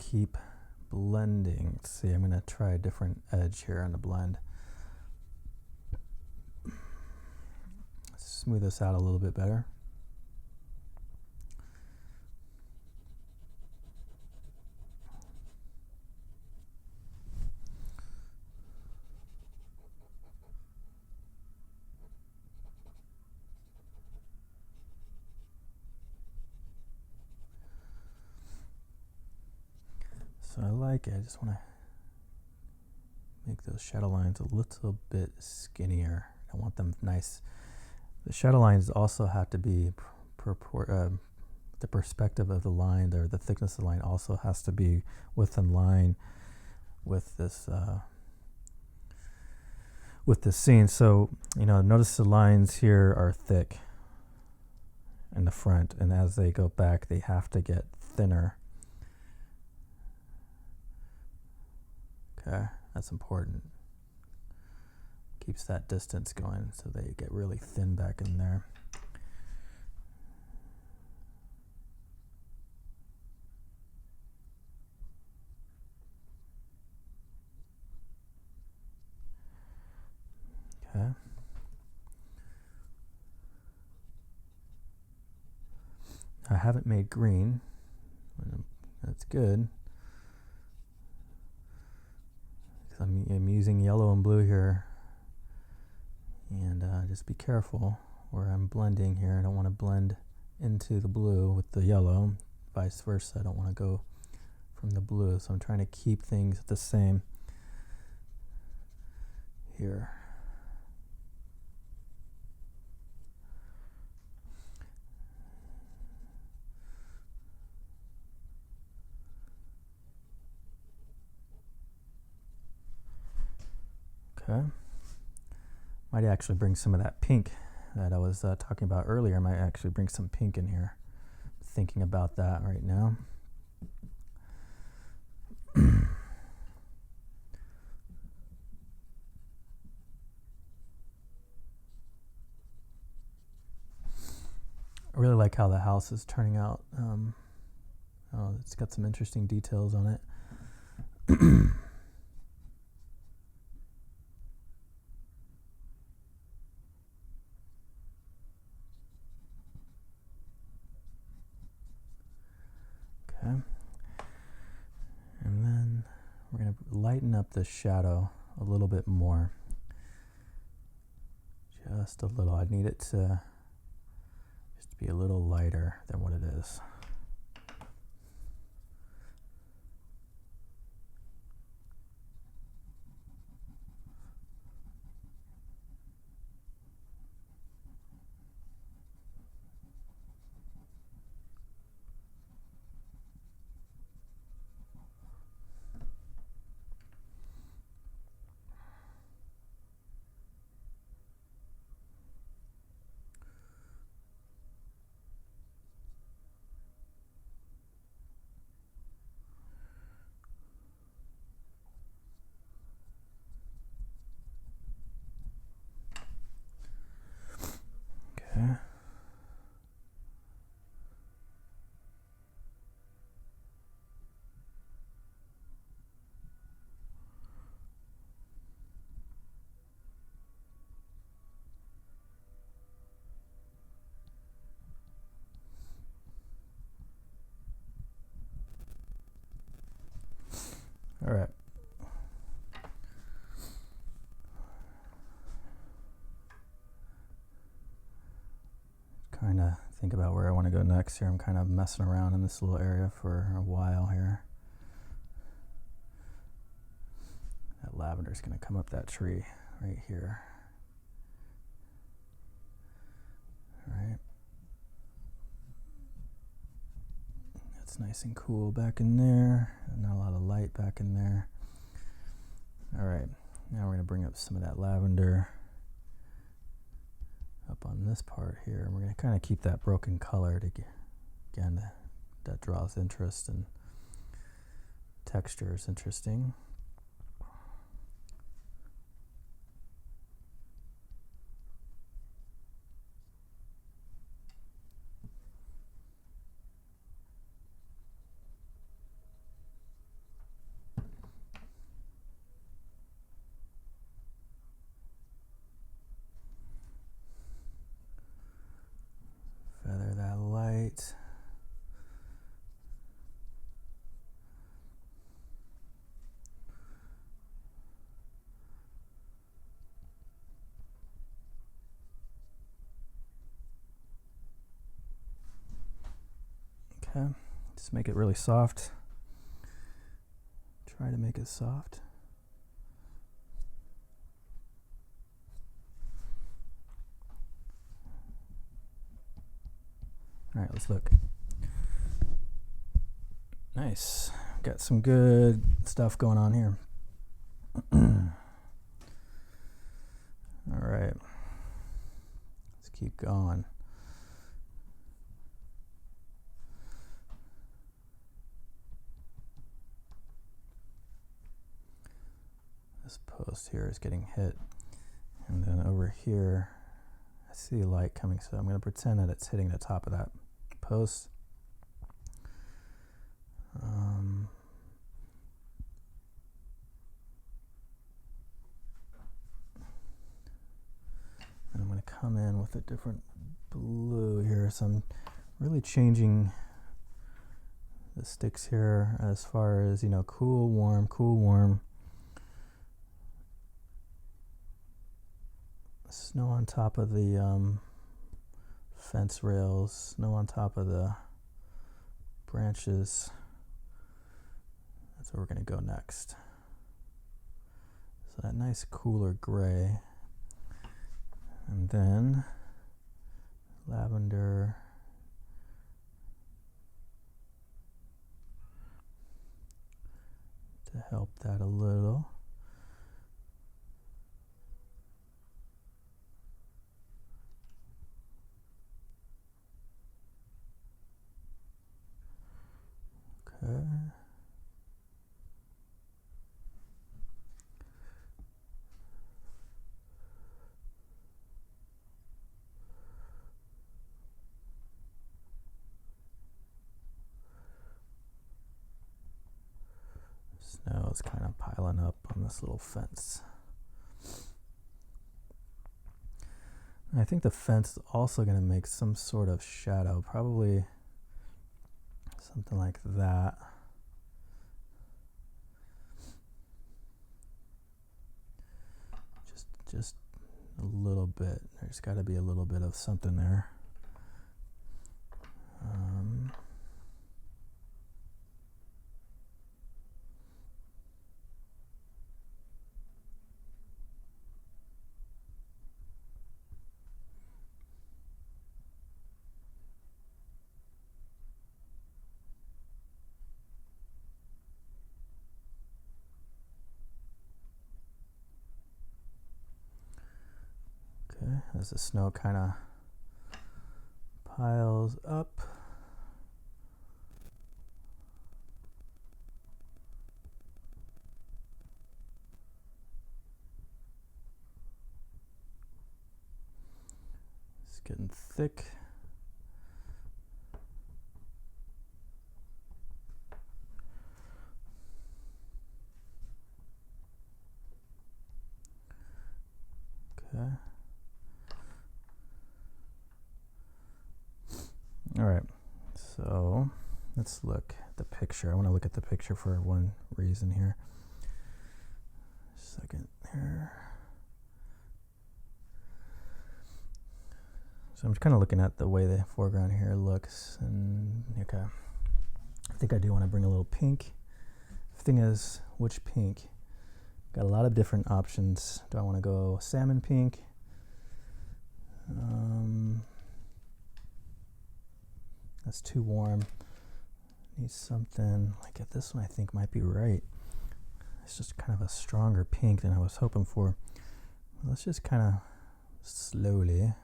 S1: keep blending. Let's see, I'm going to try a different edge here on the blend. Smooth this out a little bit better. So I like it. I just want to make those shadow lines a little bit skinnier. I want them nice. The shadow lines also have to be the perspective of the line, or the thickness of the line also has to be within line with this scene. So, you know, notice the lines here are thick in the front, and as they go back, they have to get thinner. Okay, that's important. Keeps that distance going so they get really thin back in there. Okay. I haven't made green. That's good. I'm using yellow and blue here, and just be careful where I'm blending here. I don't want to blend into the blue with the yellow, vice versa. I don't want to go from the blue, so I'm trying to keep things the same here. Okay. Might actually bring some of that pink that I was talking about earlier. I might actually bring some pink in here. Thinking about that right now. I really like how the house is turning out. It's got some interesting details on it. Okay. And then we're going to lighten up the shadow a little bit more. Just a little. I need it to just be a little lighter than what it is. Okay. All right. Kind of think about where I want to go next here. I'm kind of messing around in this little area for a while here. That lavender's going to come up that tree right here. All right. That's nice and cool back in there. Not a lot of light back in there. All right. Now we're going to bring up some of that lavender up on this part here, and we're going to kind of keep that broken color to again, that draws interest, and texture is interesting. Okay, just make it really soft. Try to make it soft. All right, let's look. Nice. Got some good stuff going on here. All right. Let's keep going. This post here is getting hit. And then over here, I see light coming, so I'm going to pretend that it's hitting the top of that post. And I'm going to come in with a different blue here, so I'm really changing the sticks here as far as, you know, cool, warm, cool, warm. Snow on top of the fence rails, snow on top of the branches. That's where we're going to go next. So that nice cooler gray. And then lavender. To help that a little. Okay. Snow is kind of piling up on this little fence. I think the fence is also going to make some sort of shadow, probably something like that. Just a little bit. There's got to be a little bit of something there. As the snow kind of piles up. It's getting thick. Okay. All right, so let's look at the picture. I want to look at the picture for one reason here. Second here. So I'm kind of looking at the way the foreground here looks, and okay, I think I do want to bring a little pink. The thing is, which pink? Got a lot of different options. Do I want to go salmon pink? That's too warm. Need something like it. This one I think might be right. It's just kind of a stronger pink than I was hoping for. Let's just kind of slowly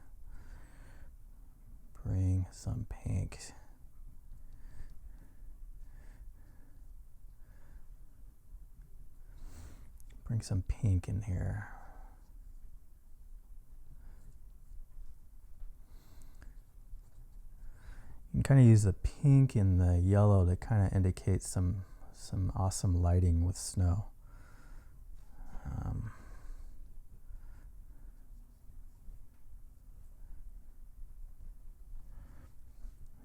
S1: bring some pink. Bring some pink in here. You can kind of use the pink and the yellow to kind of indicate some awesome lighting with snow.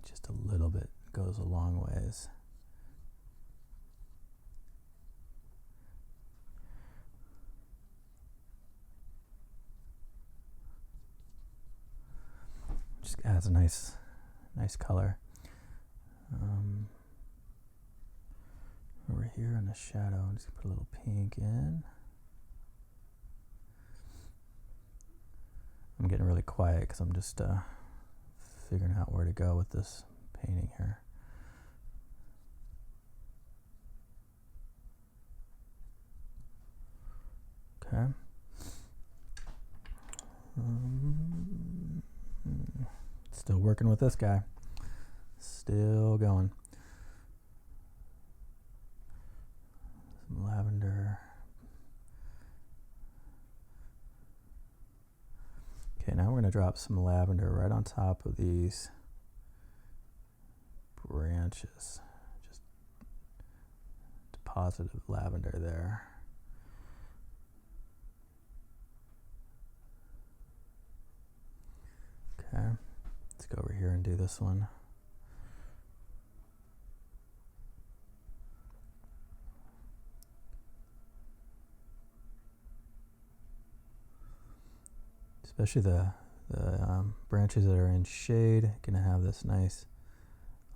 S1: Just a little bit goes a long ways. Just adds a nice color. Over here in the shadow, I'm just gonna put a little pink in. I'm getting really quiet because I'm just figuring out where to go with this painting here. Okay. Still working with this guy. Still going. Some lavender. Okay, now we're going to drop some lavender right on top of these branches. Just positive lavender there. Okay, let's go over here and do this one. Especially the branches that are in shade, gonna have this nice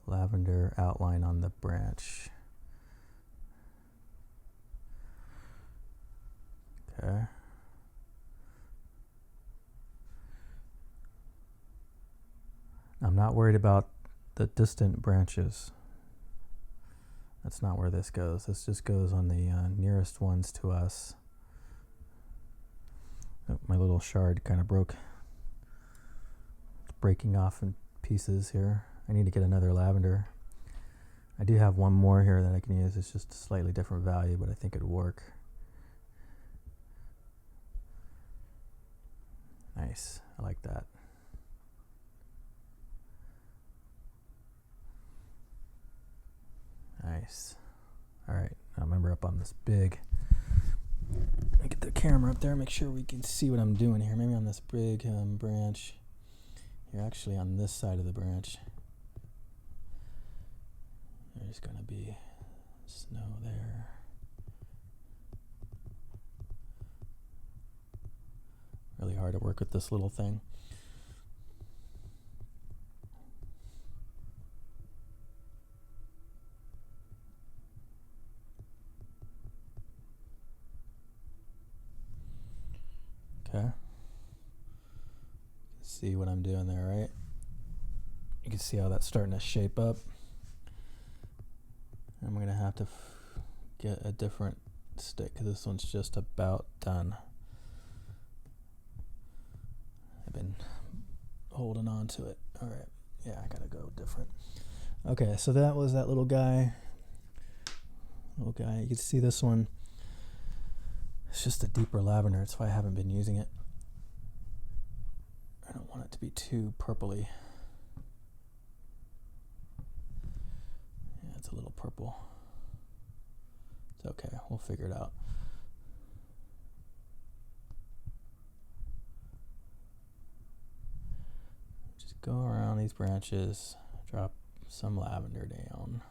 S1: lavender outline on the branch. Okay. I'm not worried about the distant branches. That's not where this goes. This just goes on the nearest ones to us. Oh, my little shard kind of broke. It's breaking off in pieces here. I need to get another lavender. I do have one more here that I can use. It's just a slightly different value, but I think it'd work. Nice. I like that. Nice. All right. Now remember up on this big. Let me get the camera up there, make sure we can see what I'm doing here. Maybe on this big branch. You're actually on this side of the branch. There's going to be snow there. Really hard to work with this little thing. Okay. See what I'm doing there, right? You can see how that's starting to shape up. I'm going to have to get a different stick because this one's just about done. I've been holding on to it. All right. Yeah, I got to go different. Okay, so that was that little guy. You can see this one. It's just a deeper lavender. That's why I haven't been using it. I don't want it to be too purpley. Yeah, it's a little purple. It's okay. We'll figure it out. Just go around these branches, drop some lavender down.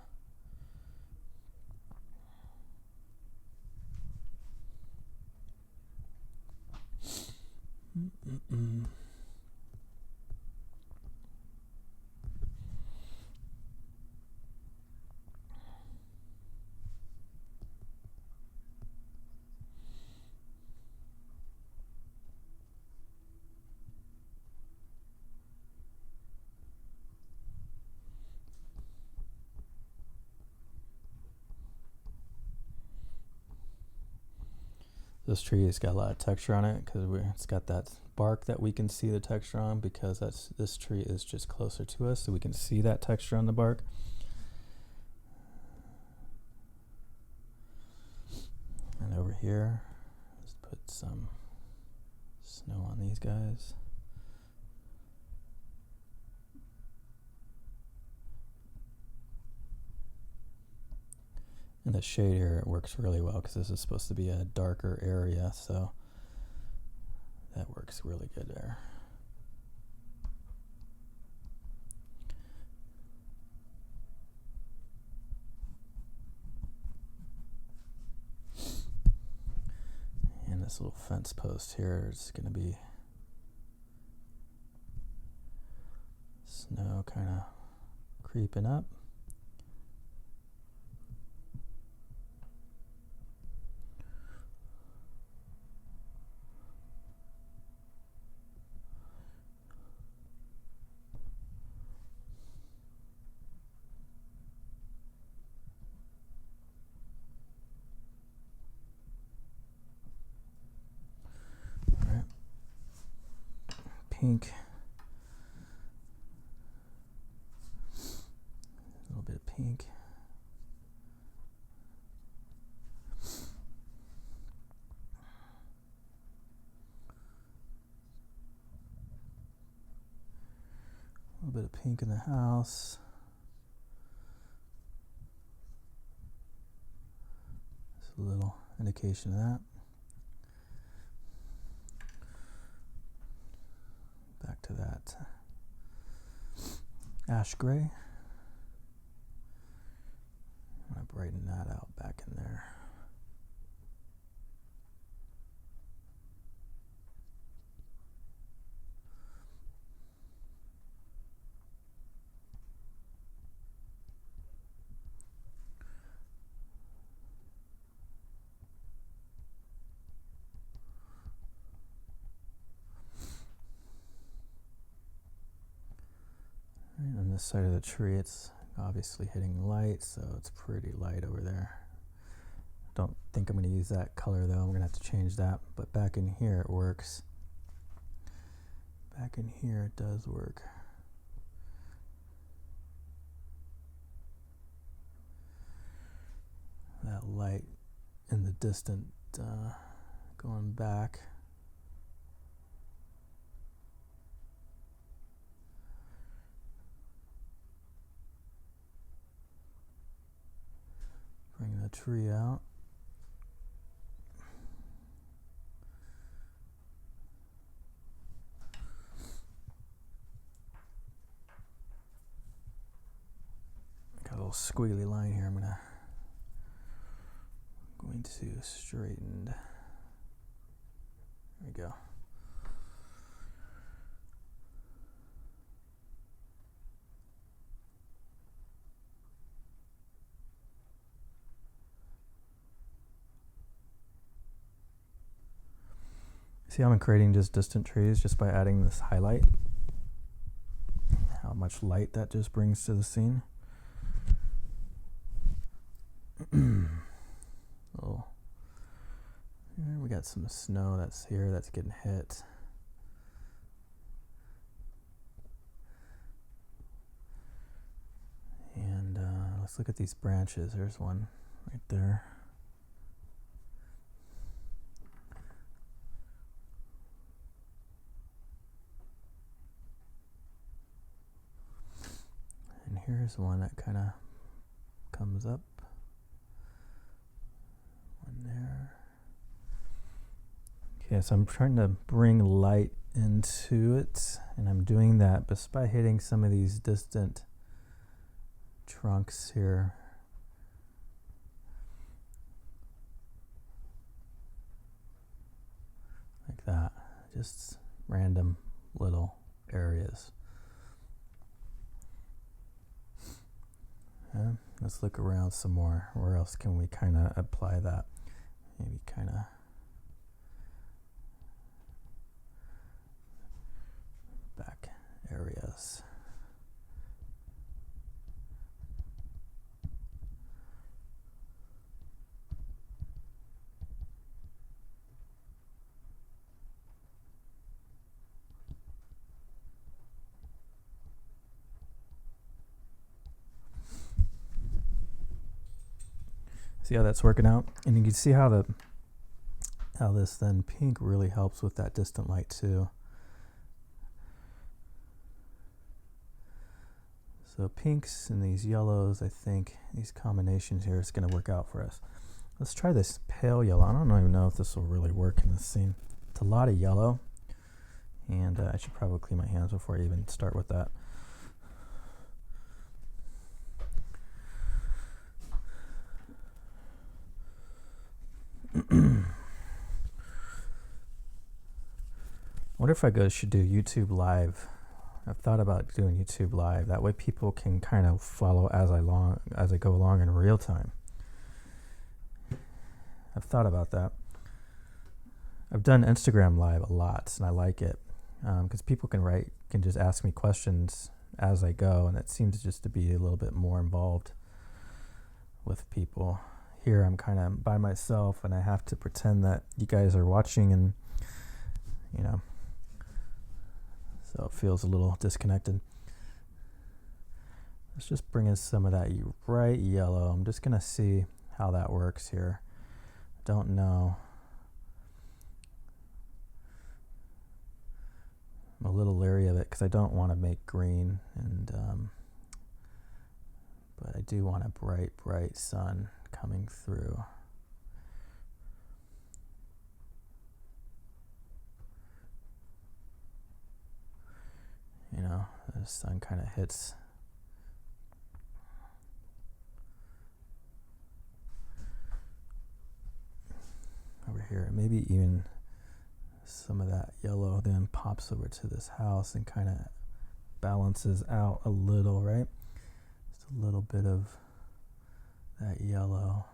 S1: This tree has got a lot of texture on it because it's got that bark that we can see the texture on, because this tree is just closer to us, so we can see that texture on the bark. And over here, let's put some snow on these guys. And the shade here, it works really well because this is supposed to be a darker area, so that works really good there. And this little fence post here is going to be snow kind of creeping up. pink. A little bit of pink. A little bit of pink in the house. Just a little indication of that. Back to that ash gray. I'm going to brighten that out back in there. And on this side of the tree, it's obviously hitting light, so it's pretty light over there. Don't think I'm going to use that color though. I'm going to have to change that. But back in here it works. Back in here it does work. That light in the distant going back. Bring the tree out. Got a little squiggly line here. I'm going to straighten. There we go. See how I'm creating just distant trees just by adding this highlight? How much light that just brings to the scene. Oh, we got some snow that's here that's getting hit. And let's look at these branches. There's one right there. And here's one that kind of comes up. One there. Okay, so I'm trying to bring light into it, and I'm doing that just by hitting some of these distant trunks here. Like that. Just random little areas. Let's look around some more. Where else can we kind of apply that? Maybe kind of back areas. See how that's working out? And you can see how this then pink really helps with that distant light too. So pinks and these yellows, I think these combinations here is going to work out for us. Let's try this pale yellow. I don't even know if this will really work in this scene. It's a lot of yellow, and I should probably clean my hands before I even start with that. I wonder if I should do YouTube Live. I've thought about doing YouTube Live. That way people can kind of follow as I go along in real time. I've thought about that. I've done Instagram Live a lot, and I like it because people can just ask me questions as I go, and it seems just to be a little bit more involved with people. Here I'm kind of by myself, and I have to pretend that you guys are watching, and So it feels a little disconnected. Let's just bring in some of that bright yellow. I'm just gonna see how that works here. Don't know. I'm a little leery of it because I don't want to make green, and but I do want a bright sun coming through. You know, the sun kind of hits. Over here, maybe even some of that yellow then pops over to this house and kind of balances out a little, right? Just a little bit of that yellow.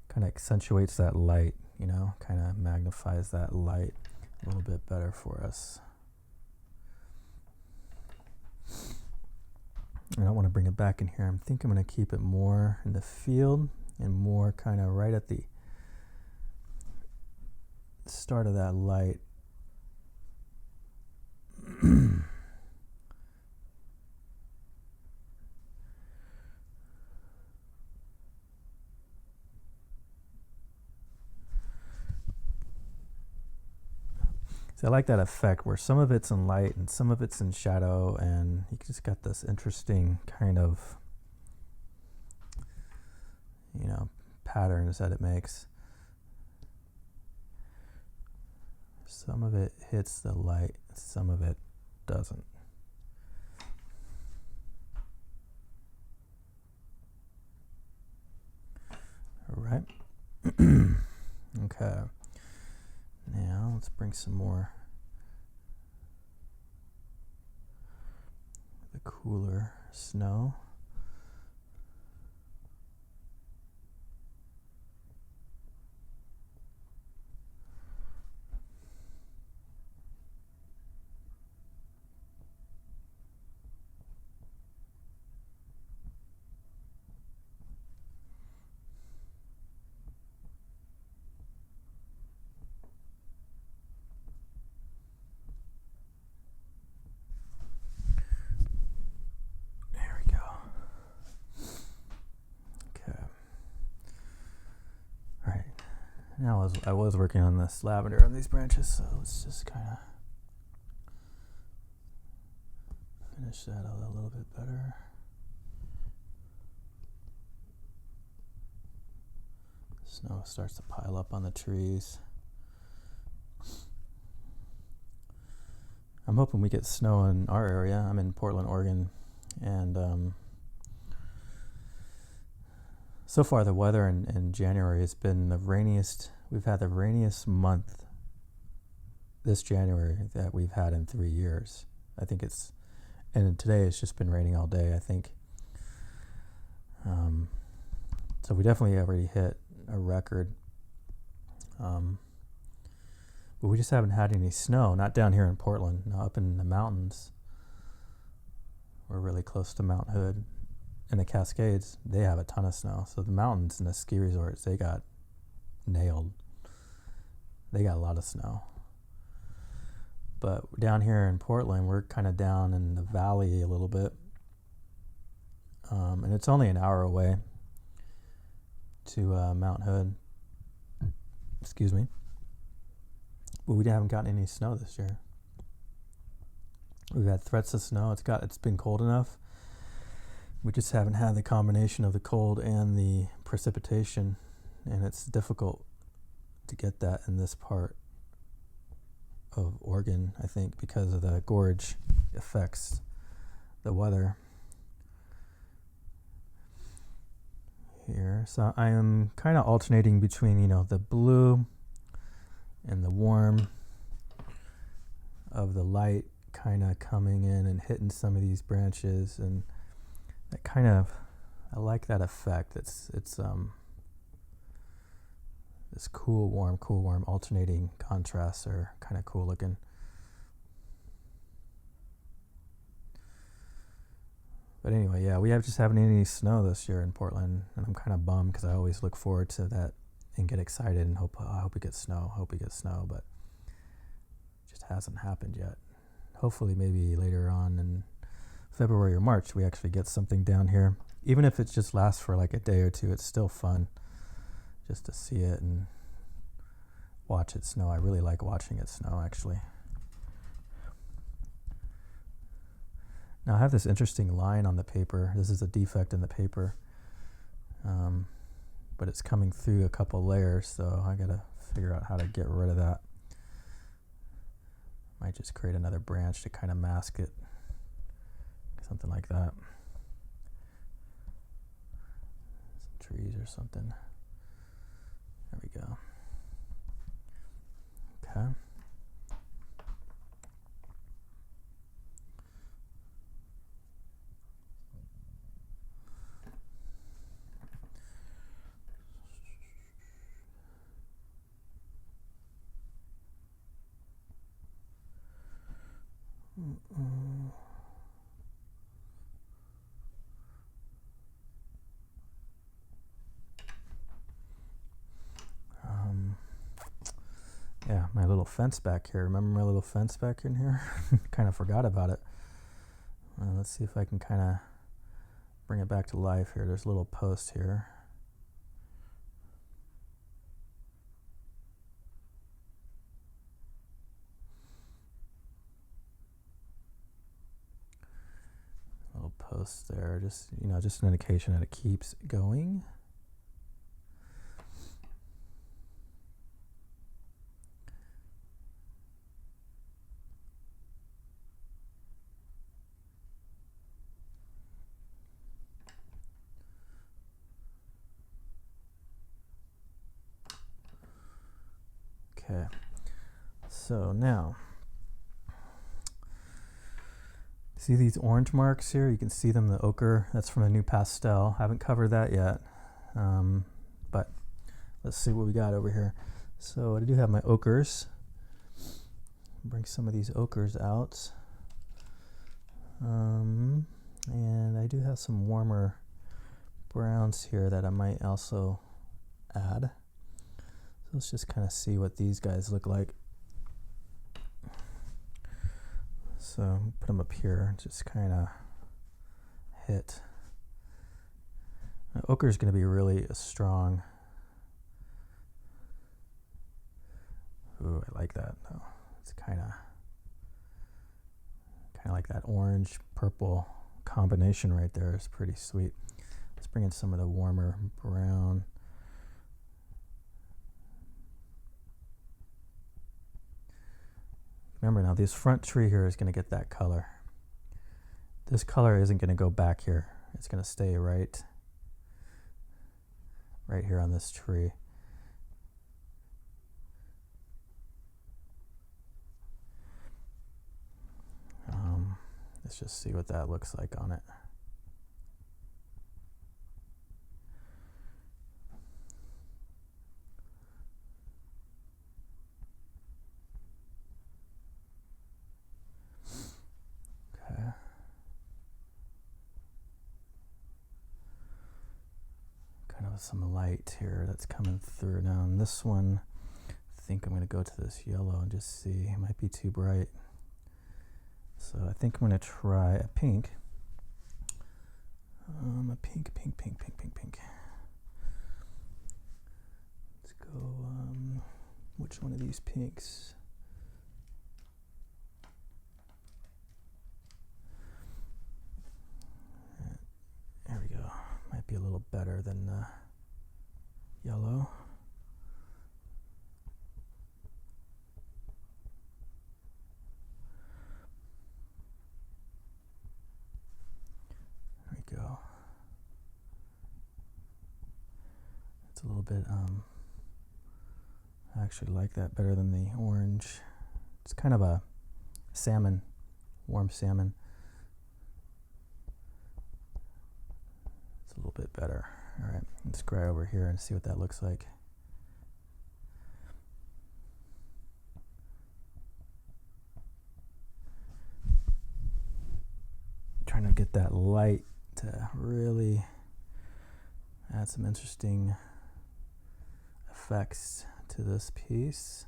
S1: Kind of accentuates that light, you know, kind of magnifies that light a little bit better for us. I don't want to bring it back in here. I think I'm going to keep it more in the field and more kind of right at the start of that light. So I like that effect where some of it's in light and some of it's in shadow, and you just got this interesting kind of, you know, patterns that it makes. Some of it hits the light, some of it doesn't. All right. Okay. Now let's bring some more the cooler snow. Now I was working on this lavender on these branches, so let's just kind of finish that out a little bit better. Snow starts to pile up on the trees. I'm hoping we get snow in our area. I'm in Portland, Oregon, and so far the weather in January has been the rainiest. We've had the rainiest month this January that we've had in 3 years. I think and today it's just been raining all day, I think. So we definitely already hit a record. But we just haven't had any snow, not down here in Portland, no, up in the mountains. We're really close to Mount Hood. And the Cascades, they have a ton of snow. So the mountains and the ski resorts, they got nailed. They got a lot of snow. But down here in Portland, we're kind of down in the valley a little bit. And it's only an hour away to Mount Hood. Excuse me. But we haven't gotten any snow this year. We've had threats of snow. It's been cold enough. We just haven't had the combination of the cold and the precipitation, and it's difficult to get that in this part of Oregon, I think, because of the gorge affects the weather here. So I am kind of alternating between, you know, the blue and the warm of the light kind of coming in and hitting some of these branches, and that kind of, I like that effect. It's this cool, warm alternating contrasts are kind of cool looking. But anyway, yeah, we just haven't any snow this year in Portland, and I'm kind of bummed because I always look forward to that and get excited and I hope we get snow, but it just hasn't happened yet. Hopefully maybe later on in February or March we actually get something down here. Even if it just lasts for like a day or two, it's still fun just to see it and watch it snow. I really like watching it snow, actually. Now I have this interesting line on the paper. This is a defect in the paper, but it's coming through a couple layers, so I gotta figure out how to get rid of that. Might just create another branch to kind of mask it, something like that. Some trees or something. There we go. Okay. Yeah, my little fence back here. Remember my little fence back in here? Kind of forgot about it. Let's see if I can kind of bring it back to life here. There's a little post here. Little post there, just just an indication that it keeps going. Okay, so now, see these orange marks here? You can see them, the ochre. That's from the new Pastel. I haven't covered that yet, but let's see what we got over here. So I do have my ochres. Bring some of these ochres out. And I do have some warmer browns here that I might also add. So let's just kind of see what these guys look like. So put them up here, just kind of hit. Now, ochre is going to be really strong. Ooh, I like that though. It's kind of like that orange purple combination right there is pretty sweet. Let's bring in some of the warmer brown. Remember now, this front tree here is going to get that color. This color isn't going to go back here. It's going to stay right here on this tree. Let's just see what that looks like on it. Some light here that's coming through. Now on this one, I think I'm going to go to this yellow and just see. It might be too bright. So I think I'm going to try a pink. A pink. Let's go, which one of these pinks? There we go. Might be a little better than yellow. There we go. It's a little bit, I actually like that better than the orange. It's kind of a salmon, warm salmon. It's a little bit better. All right, let's go over here and see what that looks like. trying to get that light to really add some interesting effects to this piece.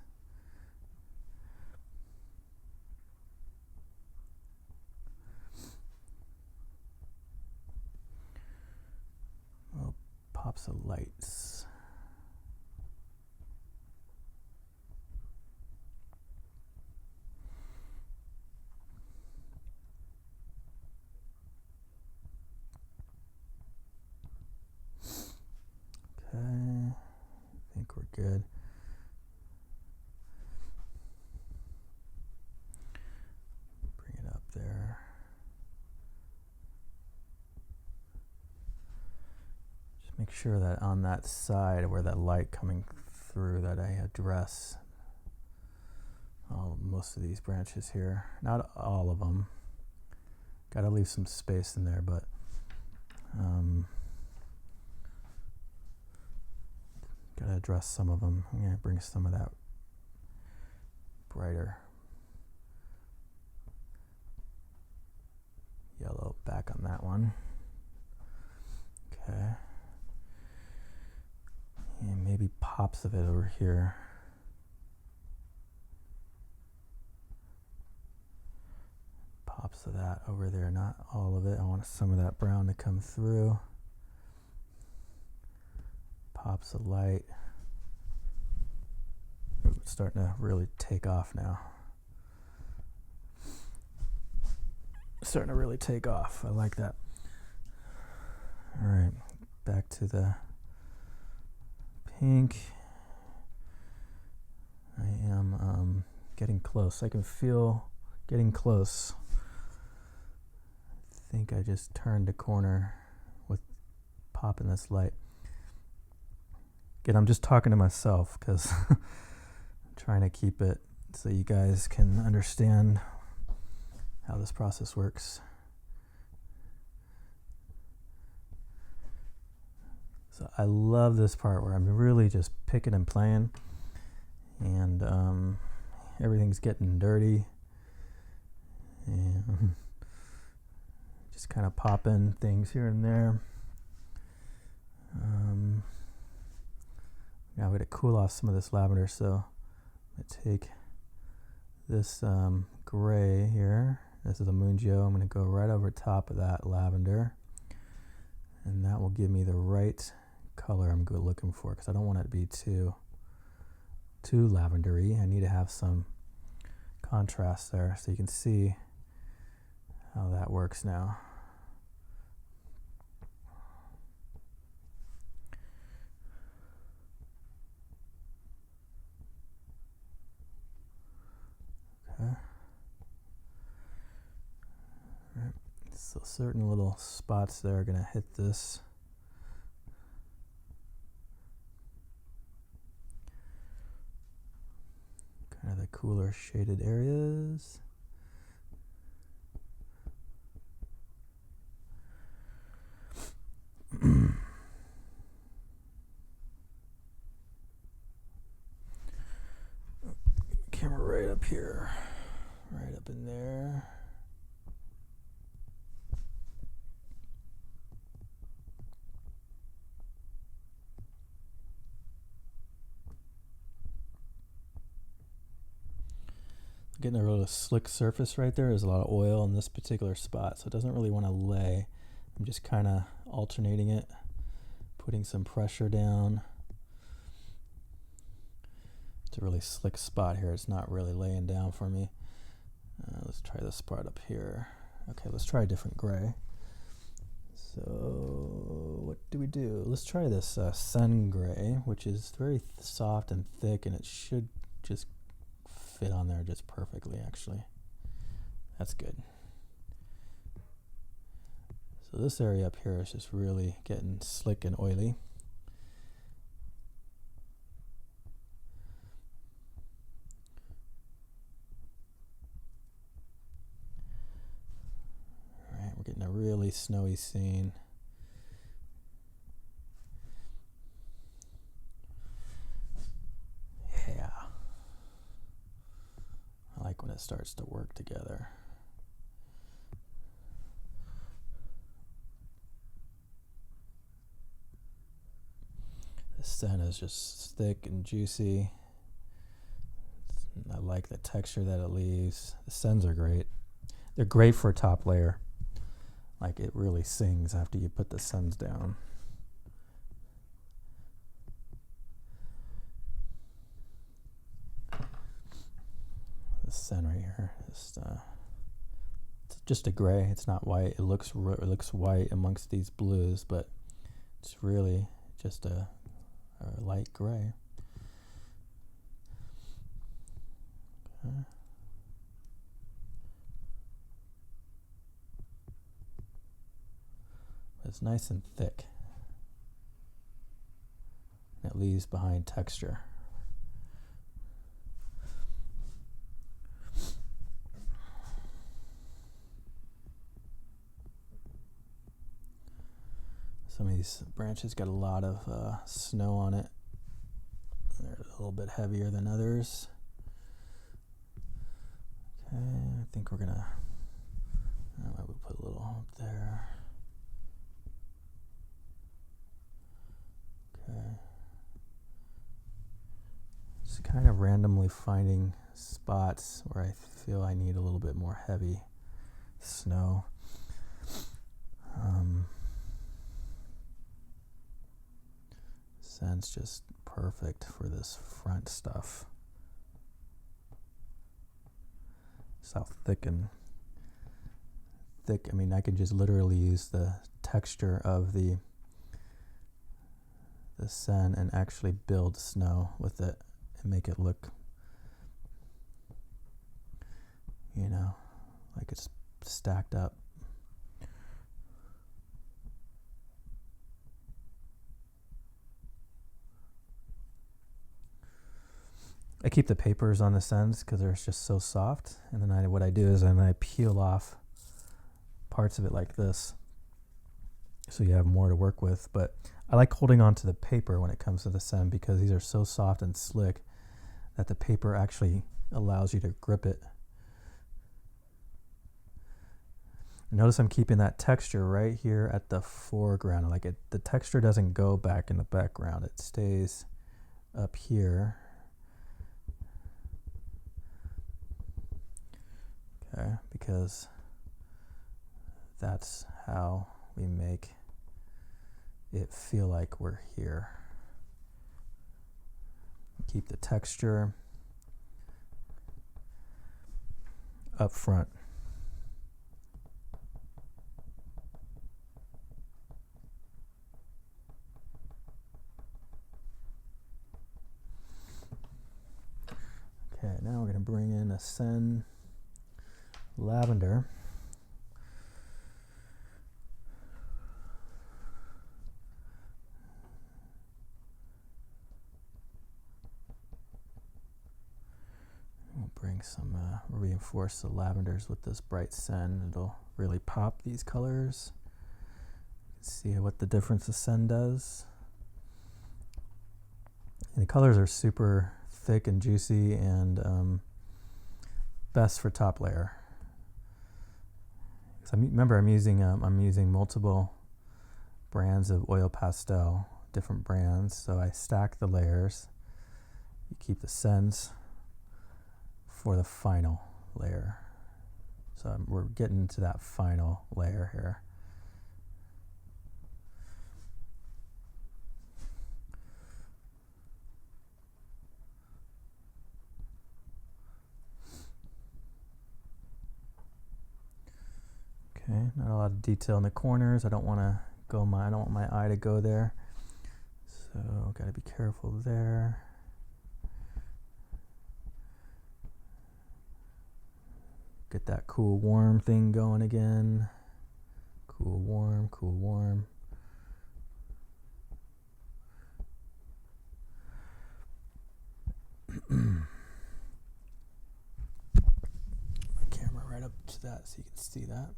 S1: Little pops of lights. Okay, I think we're good. Bring it up there. Just make sure that on that side where that light coming through that I address most of these branches here. Not all of them. Got to leave some space in there, but gotta address some of them. I'm gonna bring some of that brighter yellow back on that one. Okay. And maybe pops of it over here. Pops of that over there, not all of it. I want some of that brown to come through. Pops of light. Ooh, it's starting to really take off now. Starting to really take off. I like that. All right, back to the pink. I am getting close. I can feel getting close. I think I just turned the corner with popping this light. Again, I'm just talking to myself because I'm trying to keep it so you guys can understand how this process works. So I love this part where I'm really just picking and playing, and everything's getting dirty, and just kind of popping things here and there. Now I'm going to cool off some of this lavender, so I'm going to take this gray here. This is a Moonjo. I'm going to go right over top of that lavender, and that will give me the right color I'm looking for, because I don't want it to be too lavendery. I need to have some contrast there, so you can see how that works now. Okay. All right. So certain little spots there are going to hit this. Kind of the cooler shaded areas. Camera right up here, right up in there. Getting a really slick surface right there. There's a lot of oil in this particular spot, so it doesn't really want to lay. I'm just kind of alternating it, putting some pressure down. It's a really slick spot here. It's not really laying down for me. Let's try this spot up here. Okay, let's try a different gray. So what do? Let's try this sun gray, which is very soft and thick, and it should just fit on there just perfectly, actually. That's good. So this area up here is just really getting slick and oily. All right, we're getting a really snowy scene. Yeah. I like when it starts to work together. sen is just thick and juicy. I like the texture that it leaves. The sens are great. They're great for a top layer. Like, it really sings after you put the sens down. The sen right here is it's just a gray. It's not white. It looks white amongst these blues, but it's really just a light gray. Okay. It's nice and thick. It leaves behind texture. Some of these branches got a lot of snow on it. They're a little bit heavier than others. Okay, I think we're gonna, we'll put a little up there. Okay. Just kind of randomly finding spots where I feel I need a little bit more heavy snow. Sen's just perfect for this front stuff. It's how thick and thick. I mean, I could just literally use the texture of the sen and actually build snow with it and make it look, you know, like it's stacked up. I keep the papers on the sens because they're just so soft, and then what I do is I peel off parts of it like this, so you have more to work with. But I like holding on to the paper when it comes to the sen because these are so soft and slick that the paper actually allows you to grip it. Notice I'm keeping that texture right here at the foreground. Like the texture doesn't go back in the background. It stays up here. Okay, because that's how we make it feel like we're here. Keep the texture up front. Okay, now we're going to bring in a sen lavender. We'll bring some, reinforce the lavenders with this bright sen. It'll really pop these colors. See what the difference the sen does. And the colors are super thick and juicy and best for top layer. Remember, I'm using multiple brands of oil pastel, different brands. So I stack the layers. You keep the sens for the final layer. So we're getting to that final layer here. Okay, not a lot of detail in the corners. I don't want my eye to go there. So gotta be careful there. Get that cool warm thing going again. Cool warm, cool warm. My camera right up to that so you can see that.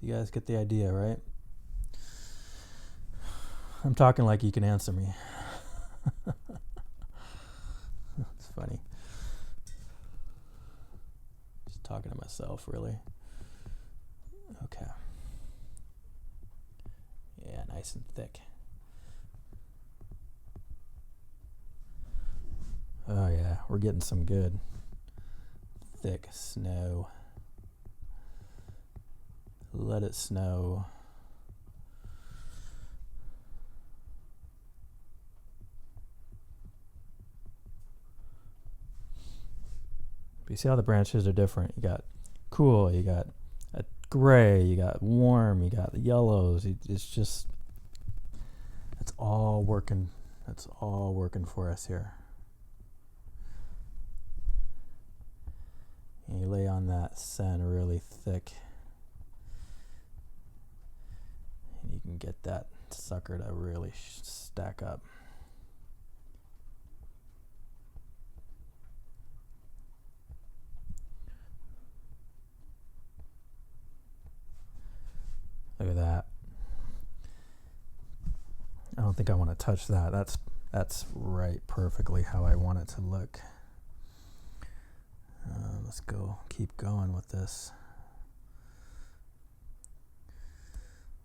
S1: You guys get the idea, right? I'm talking like you can answer me. It's funny. Just Just talking to myself, really. Okay. Yeah, nice and thick. Oh yeah, we're getting some good thick snow. Let it snow. But you see how the branches are different. You got cool, you got a gray, you got warm, you got the yellows. It's just, it's all working. It's all working for us here. And you lay on that sand really thick. And you can get that sucker to really stack up. Look at that. I don't think I want to touch that. That's right perfectly how I want it to look. Let's go, keep going with this.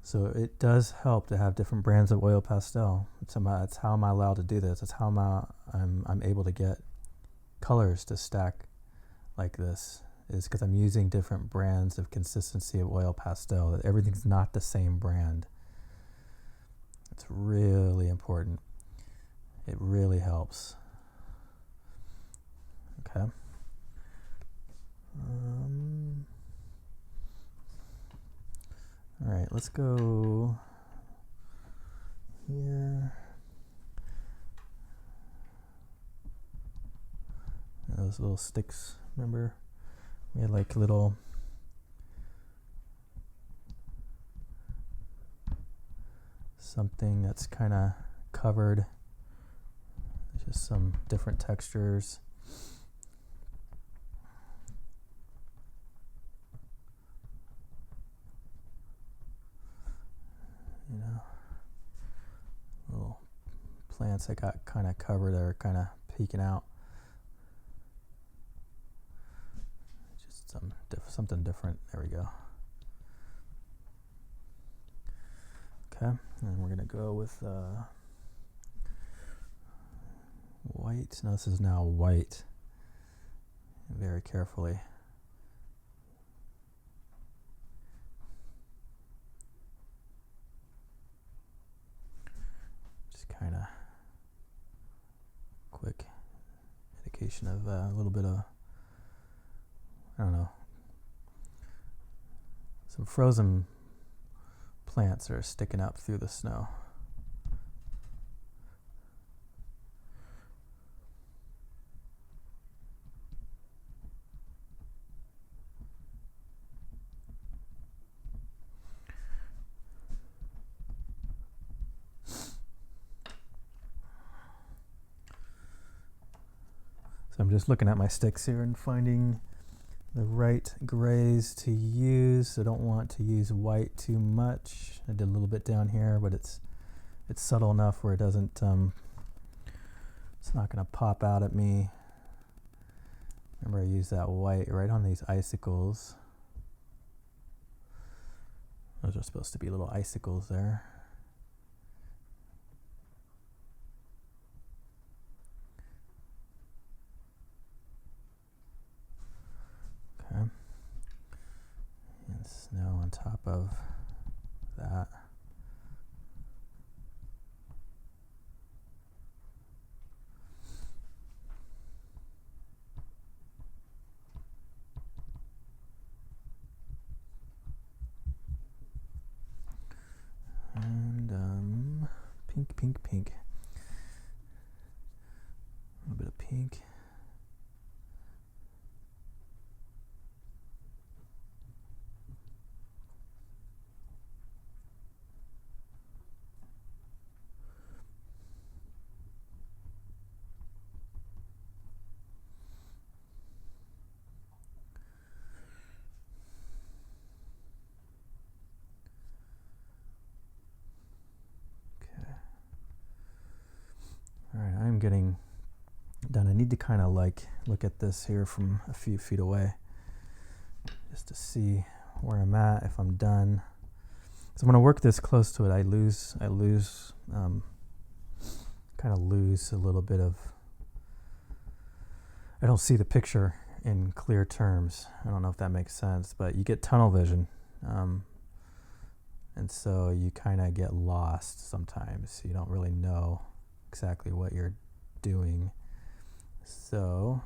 S1: So it does help to have different brands of oil pastel. It's how I'm allowed to do this. It's how I'm able to get colors to stack like this, is because I'm using different brands of consistency of oil pastel. That everything's not the same brand. It's really important. It really helps. Okay. All right, let's go here. Those little sticks, remember? We had like little something that's kind of covered. Just some different textures. You know, little plants that got kind of covered that are kind of peeking out. Just something different. There we go. Okay, and we're gonna go with white. Now this is now white. Very carefully. Just kind of quick indication of a little bit of, I don't know, some frozen plants are sticking up through the snow. So I'm just looking at my sticks here and finding the right grays to use. I don't want to use white too much. I did a little bit down here, but it's subtle enough where it doesn't, it's not going to pop out at me. Remember, I used that white right on these icicles. Those are supposed to be little icicles there. Okay. And snow on top of that. And pink, pink, pink. A little bit of pink. All right, I'm getting done. I need to kind of like look at this here from a few feet away. just to see where I'm at, if I'm done. So when I work this close to it, I kind of lose a little bit of, I don't see the picture in clear terms. I don't know if that makes sense, but you get tunnel vision. And so you kind of get lost sometimes. You don't really know exactly what you're doing. So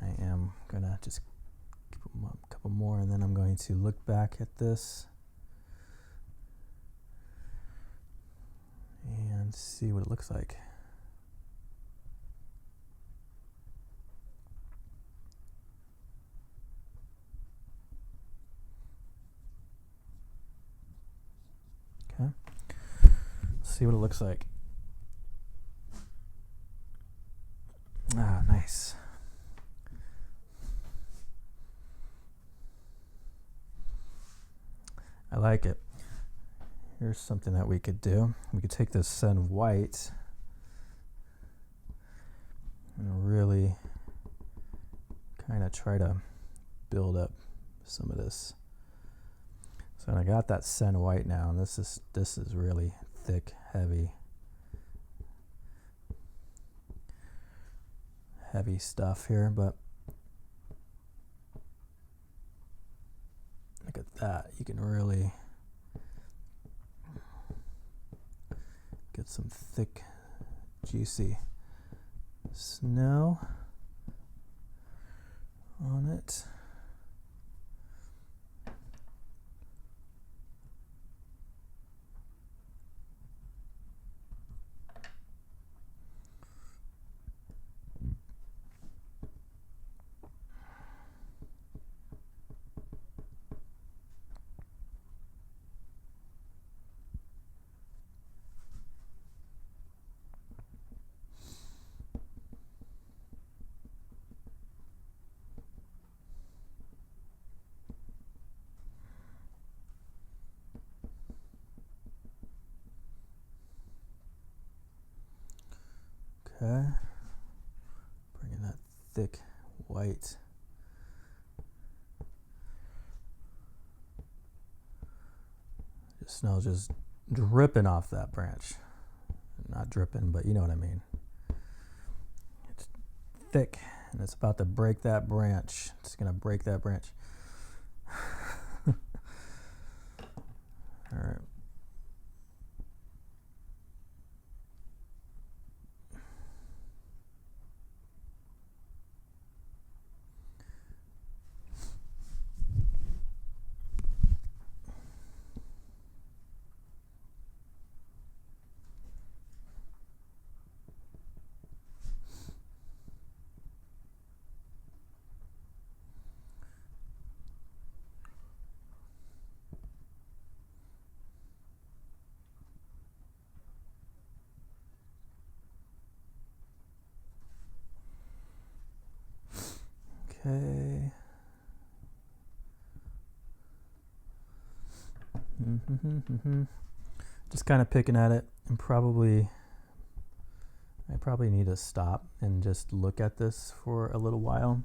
S1: I am going to just keep them up a couple more, and then I'm going to look back at this and see what it looks like. Okay, let's see what it looks like. Ah, nice. I like it. Here's something that we could do. We could take this sun white and really kind of try to build up some of this. So I got that sun white now, and this is really thick, heavy stuff here, but look at that. You can really get some thick, juicy snow on it. Okay, bringing that thick white. Snow just dripping off that branch. Not dripping, but you know what I mean. It's thick, and it's about to break that branch. It's going to break that branch. All right. Okay. Just kind of picking at it, and I probably need to stop and just look at this for a little while.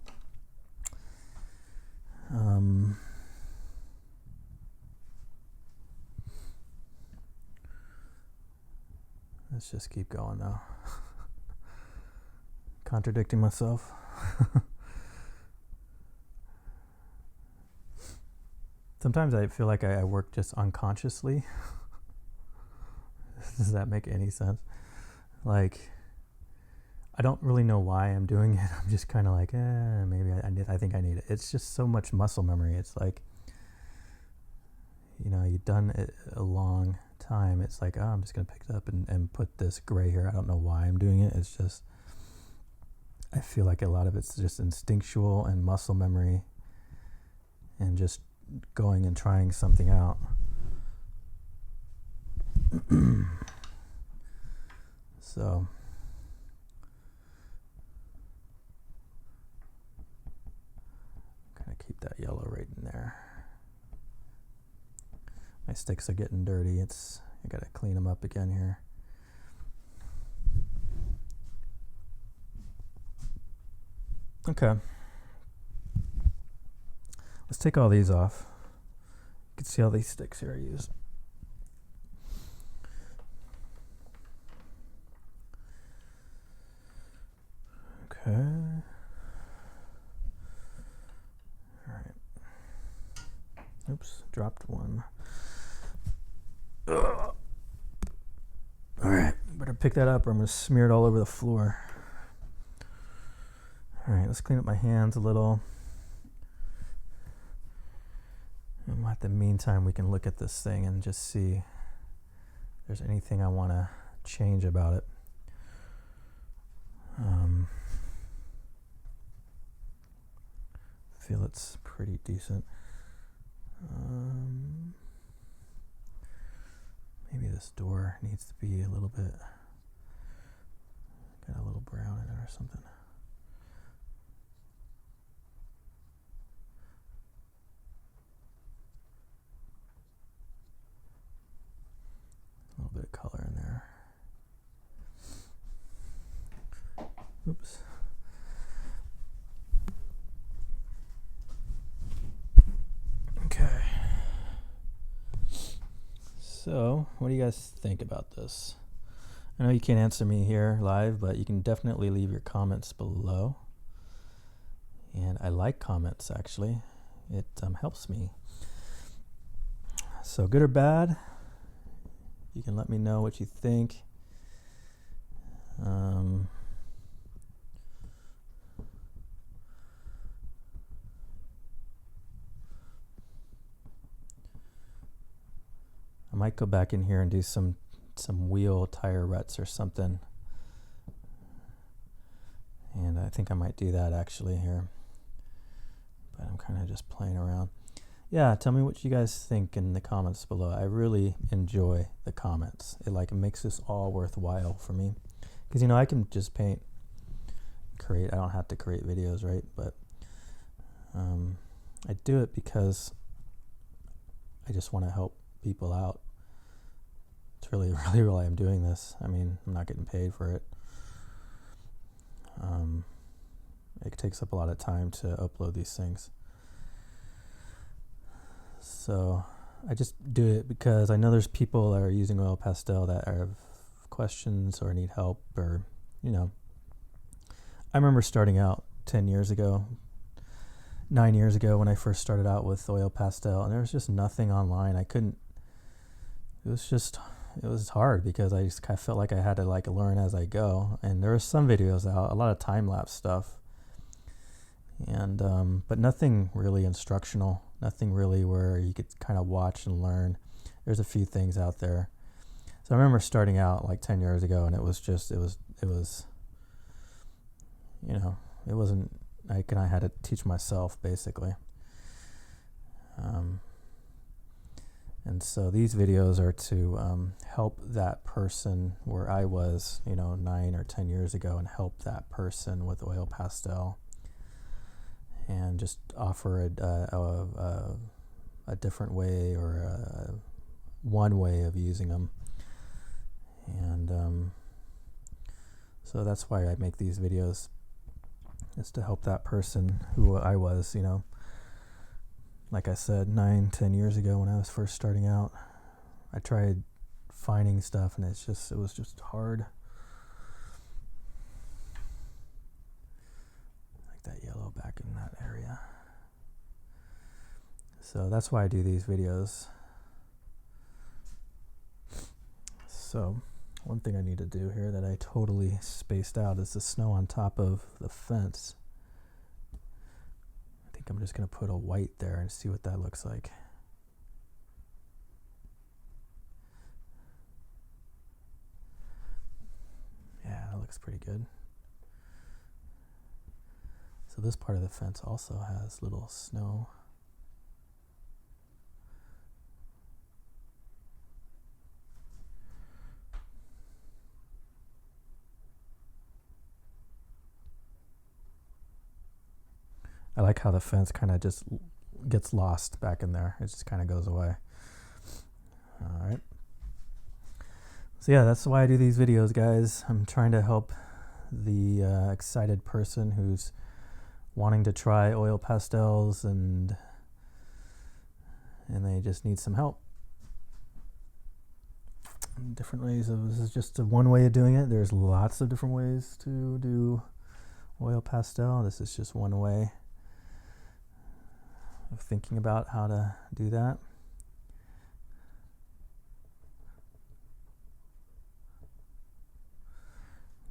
S1: Let's just keep going though. Contradicting myself. Sometimes I feel like I work just unconsciously. Does that make any sense? Like, I don't really know why I'm doing it. I'm just kind of like, maybe I think I need it. It's just so much muscle memory. It's like, you know, you've done it a long time. It's like, oh, I'm just going to pick it up and put this gray here. I don't know why I'm doing it. It's just, I feel like a lot of it's just instinctual and muscle memory and just going and trying something out. So kind of keep that yellow right in there. My sticks are getting dirty. I gotta clean them up again here. Okay. Let's take all these off. You can see all these sticks here I use. Okay. All right. Oops, dropped one. Ugh. All right, better pick that up or I'm going to smear it all over the floor. All right, let's clean up my hands a little. And at the meantime, we can look at this thing and just see if there's anything I want to change about it. Feel it's pretty decent. Maybe this door needs to be a little bit, got a little brown in it or something. A little bit of color in there. Oops. Okay. So, what do you guys think about this? I know you can't answer me here live, but you can definitely leave your comments below. And I like comments, actually. It helps me. So, good or bad, you can let me know what you think. I might go back in here and do some wheel tire ruts or something. And I think I might do that actually here. But I'm kind of just playing around. Yeah, tell me what you guys think in the comments below. I really enjoy the comments. It makes this all worthwhile for me. Because, I can just paint, create. I don't have to create videos, right? But I do it because I just want to help people out. It's really why I'm doing this. I mean, I'm not getting paid for it. It takes up a lot of time to upload these things. So I just do it because I know there's people that are using oil pastel that have questions or need help or, I remember starting out 9 years ago when I first started out with oil pastel, and there was just nothing online. It was hard because I just kind of felt like I had to learn as I go. And there were some videos out, a lot of time-lapse stuff, and but nothing really instructional, nothing really where you could kind of watch and learn. There's a few things out there. So I remember starting out 10 years ago, and it wasn't, I had to teach myself basically. And so these videos are to help that person where I was, 9 or 10 years ago, and help that person with oil pastel, and just offer a different way or one way of using them. And so that's why I make these videos, is to help that person who I was, like I said, 9-10 years ago when I was first starting out. I tried finding stuff, and it was just hard. Like that yellow back in that area. So that's why I do these videos. So one thing I need to do here that I totally spaced out is the snow on top of the fence. I think I'm just going to put a white there and see what that looks like. Yeah, that looks pretty good. So this part of the fence also has little snow. I like how the fence kind of just gets lost back in there. It just kind of goes away. All right. So yeah, that's why I do these videos, guys. I'm trying to help the excited person who's wanting to try oil pastels and and they just need some help. Different ways of, this is just one way of doing it. There's lots of different ways to do oil pastel. This is just one way of thinking about how to do that.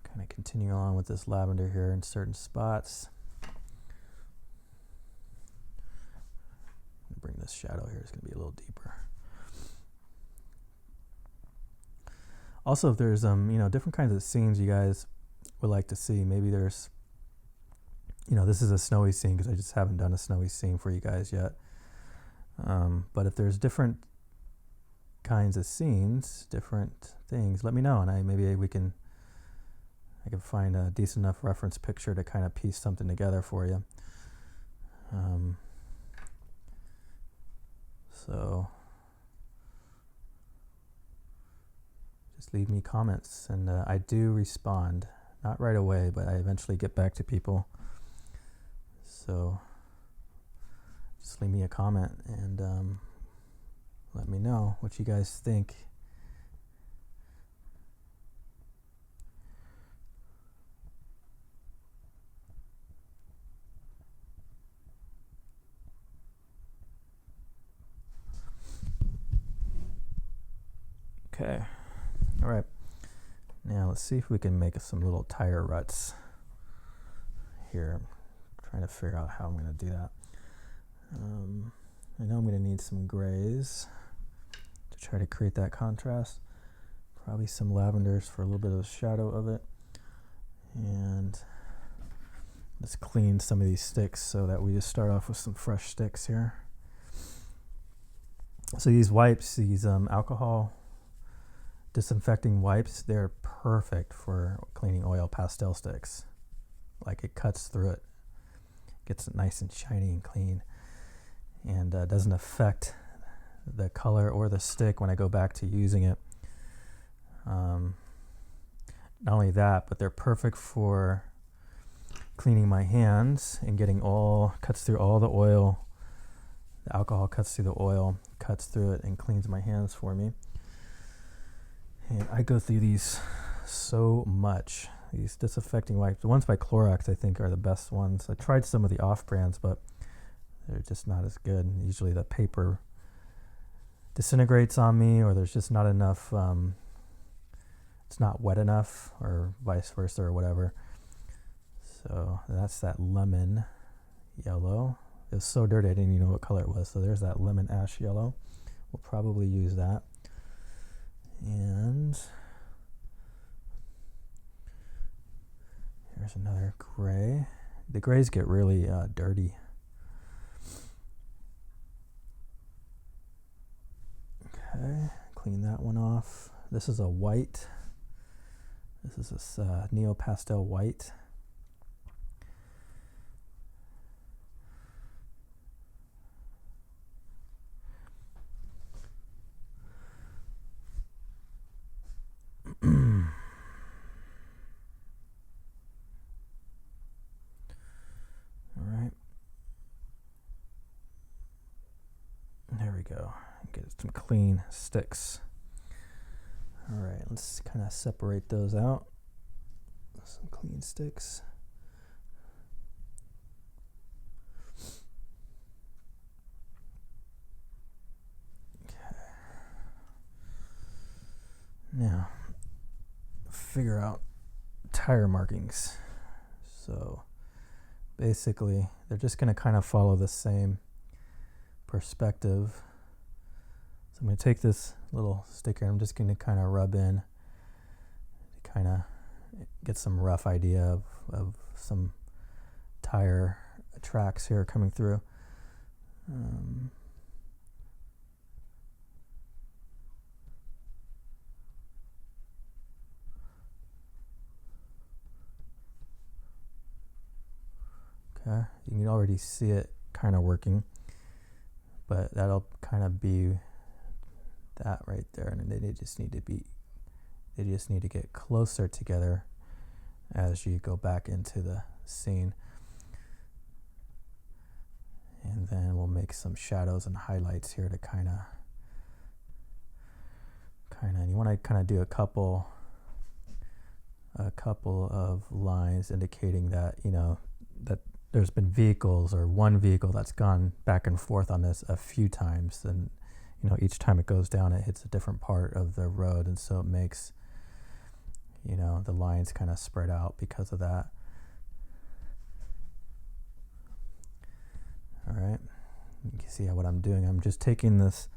S1: Kind of continue on with this lavender here in certain spots. Bring this shadow here, it's going to be a little deeper. Also, if there's different kinds of scenes you guys would like to see, maybe there's, this is a snowy scene because I just haven't done a snowy scene for you guys yet. But if there's different kinds of scenes, different things, let me know, and I can find a decent enough reference picture to kind of piece something together for you. So just leave me comments, and I do respond, not right away, but I eventually get back to people. So just leave me a comment and let me know what you guys think. Okay, all right, now let's see if we can make some little tire ruts here. I'm trying to figure out how I'm going to do that. I know I'm going to need some grays to try to create that contrast, probably some lavenders for a little bit of shadow of it, and let's clean some of these sticks so that we just start off with some fresh sticks here. So these wipes, these alcohol disinfecting wipes, they're perfect for cleaning oil pastel sticks. Like, it cuts through it, gets it nice and shiny and clean, and doesn't affect the color or the stick when I go back to using it. Not only that, but they're perfect for cleaning my hands and getting cuts through all the oil. The alcohol cuts through the oil, cuts through it, and cleans my hands for me. And I go through these so much, these disinfecting wipes. The ones by Clorox, I think, are the best ones. I tried some of the off brands, but they're just not as good. Usually the paper disintegrates on me, or there's just not enough, it's not wet enough, or vice versa, or whatever. So that's that lemon yellow. It was so dirty I didn't even know what color it was. So there's that lemon ash yellow. We'll probably use that. And here's another gray. The grays get really dirty. Okay, clean that one off. This is a white. This is this Neo Pastel white. Go. Get some clean sticks. All right, let's kind of separate those out. Some clean sticks. Okay. Now, figure out tire markings. So basically, they're just going to kind of follow the same perspective. So I'm going to take this little sticker, I'm just going to kind of rub in to kind of get some rough idea of some tire tracks here coming through. Okay, you can already see it kind of working, but that'll kind of be that right there, and they just need to get closer together as you go back into the scene. And then we'll make some shadows and highlights here to kind of, you want to kind of do a couple of lines indicating that, you know, that there's been vehicles or one vehicle that's gone back and forth on this a few times. And, you know, each time it goes down, it hits a different part of the road. And so it makes, you know, the lines kind of spread out because of that. All right, you can see what I'm doing. I'm just taking this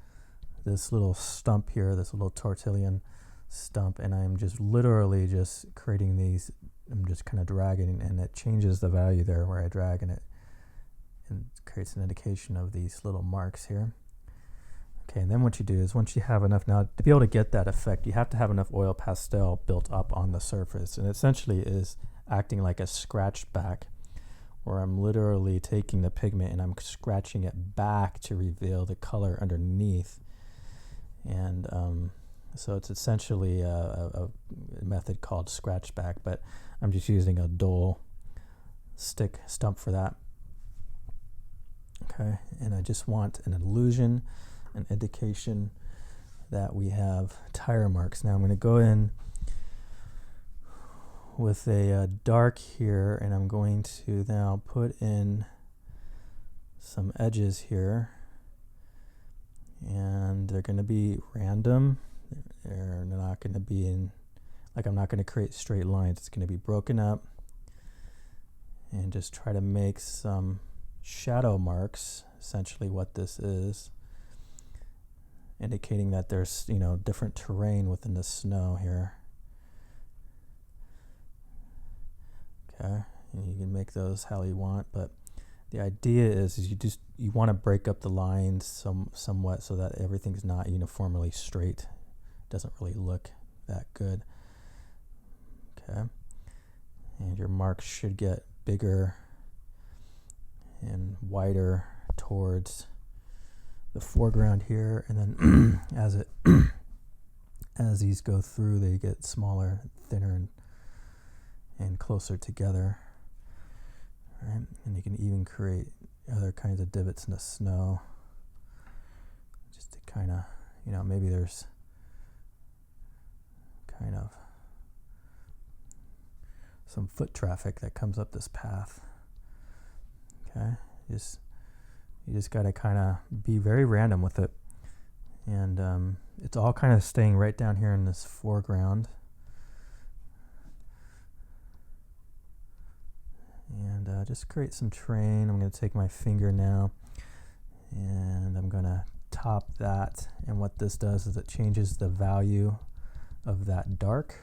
S1: little stump here, this little tortillion stump, and I'm just literally just creating these. I'm just kind of dragging, and it changes the value there where I drag, and it creates an indication of these little marks here. Okay, and then what you do is once you have enough, now to be able to get that effect, you have to have enough oil pastel built up on the surface, and it essentially is acting like a scratch back, where I'm literally taking the pigment and I'm scratching it back to reveal the color underneath. And so it's essentially a method called scratch back, but I'm just using a dull stump for that. Okay, and I just want an illusion, an indication that we have tire marks. Now I'm going to go in with a dark here, and I'm going to now put in some edges here, and they're going to be random. They're not going to be in, like, I'm not going to create straight lines. It's going to be broken up, and just try to make some shadow marks, essentially what this is, indicating that there's, you know, different terrain within the snow here. Okay, and you can make those how you want, but the idea is you want to break up the lines somewhat so that everything's not uniformly straight. Doesn't really look that good. Okay, and your marks should get bigger and wider towards the foreground here, and then as these go through, they get smaller, thinner, and closer together. All right, and you can even create other kinds of divots in the snow, just to kind of, you know, maybe there's kind of some foot traffic that comes up this path. Okay, you just got to kind of be very random with it, and it's all kind of staying right down here in this foreground. And just create some terrain. I'm going to take my finger now, and I'm going to top that. And what this does is it changes the value of that dark,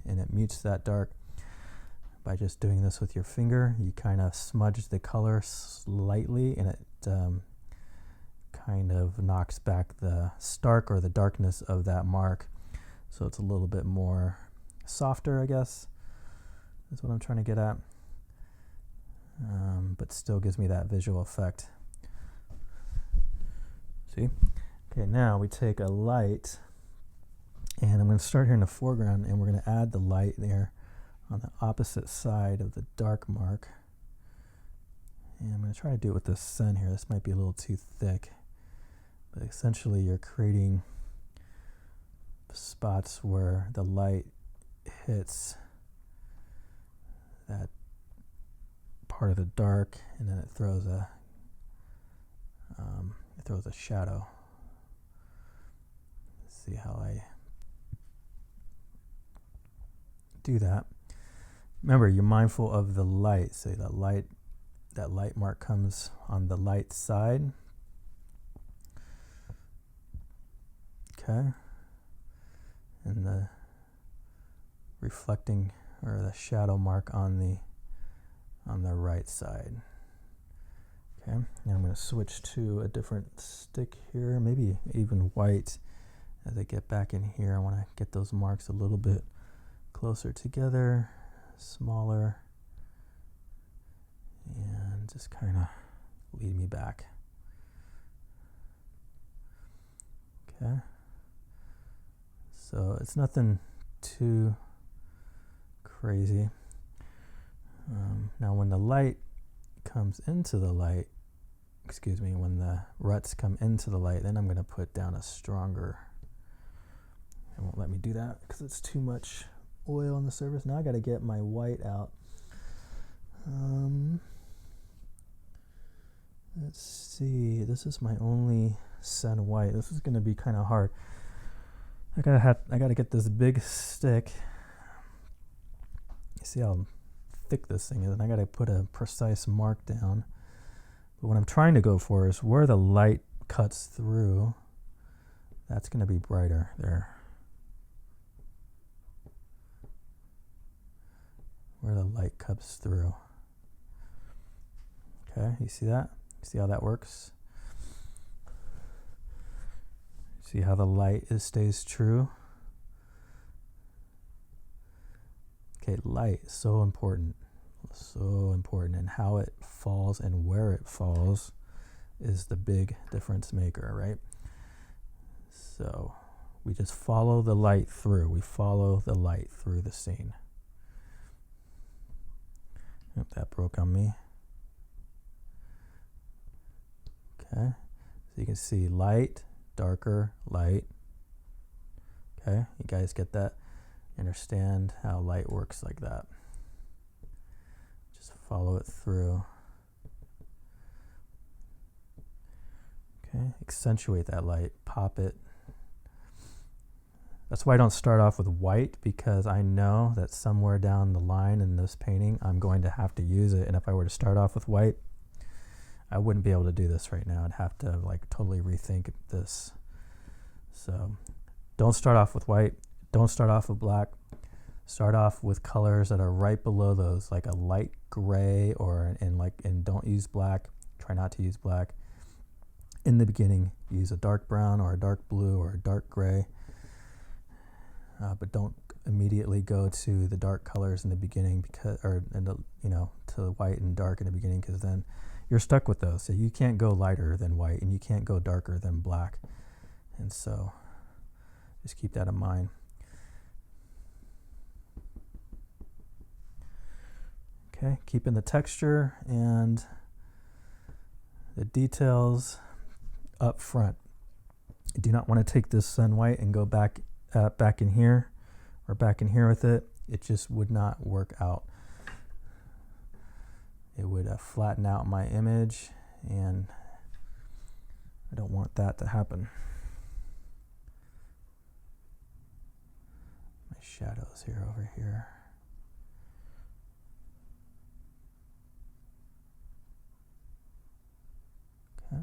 S1: and it mutes that dark. By just doing this with your finger, you kind of smudge the color slightly, and it kind of knocks back the stark or the darkness of that mark. So it's a little bit more softer, I guess, is what I'm trying to get at. But still gives me that visual effect. See? Okay, now we take a light, and I'm going to start here in the foreground, and we're going to add the light there on the opposite side of the dark mark. And I'm going to try to do it with the sun here. This might be a little too thick, but essentially you're creating spots where the light hits that part of the dark, and then it throws a shadow. Let's see how I do that. Remember, you're mindful of the light. So that light mark comes on the light side. Okay, and the reflecting or the shadow mark on the right side. Okay, now I'm going to switch to a different stick here, maybe even white. As I get back in here, I want to get those marks a little bit closer together, smaller, and just kind of lead me back. Okay, so it's nothing too crazy. Now when the light comes into the light excuse me, when the ruts come into the light, then I'm going to put down a stronger. It won't let me do that because it's too much oil on the surface. Now I got to get my white out. Let's see, this is my only sun white. This is going to be kind of hard. I gotta get this big stick. You see how thick this thing is, and I gotta put a precise mark down. But what I'm trying to go for is where the light cuts through. That's gonna be brighter there. Where the light cuts through. Okay, you see that? You see how that works? See how the light stays true? Okay, light, so important. So important. And how it falls and where it falls is the big difference maker, right? So we just follow the light through. We follow the light through the scene. Yep, that broke on me. Okay, so you can see light, darker, light. Okay, you guys get that? Understand how light works like that. Just follow it through. Okay, accentuate that light, pop it. That's why I don't start off with white, because I know that somewhere down the line in this painting I'm going to have to use it, and if I were to start off with white, I wouldn't be able to do this right now. I'd have to like totally rethink this. So don't start off with white. Don't start off with black. Start off with colors that are right below those, like a light gray, and don't use black. Try not to use black. In the beginning, use a dark brown or a dark blue or a dark gray. But don't immediately go to the dark colors in the beginning, to white and dark in the beginning, because then you're stuck with those. So you can't go lighter than white and you can't go darker than black. And so just keep that in mind. Okay, keeping the texture and the details up front. You do not want to take this sun white and go back in here or back in here with it. It just would not work out. It would flatten out my image, and I don't want that to happen. My shadows here over here. Okay.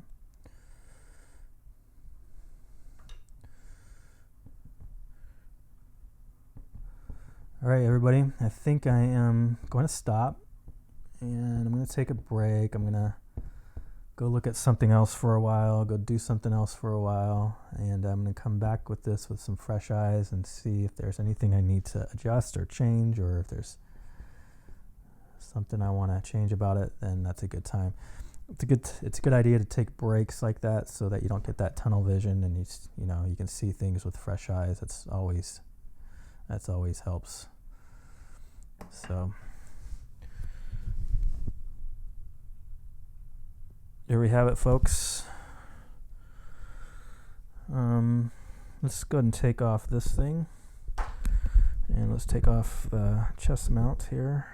S1: All right, everybody, I think I am going to stop. And I'm going to take a break. I'm going to go look at something else for a while, go do something else for a while, and I'm going to come back with this with some fresh eyes and see if there's anything I need to adjust or change, or if there's something I want to change about it, then that's a good time. It's a good idea to take breaks like that so that you don't get that tunnel vision, and you can see things with fresh eyes. That's always helps. So there we have it, folks. Let's go ahead and take off this thing, and let's take off the chest mount here.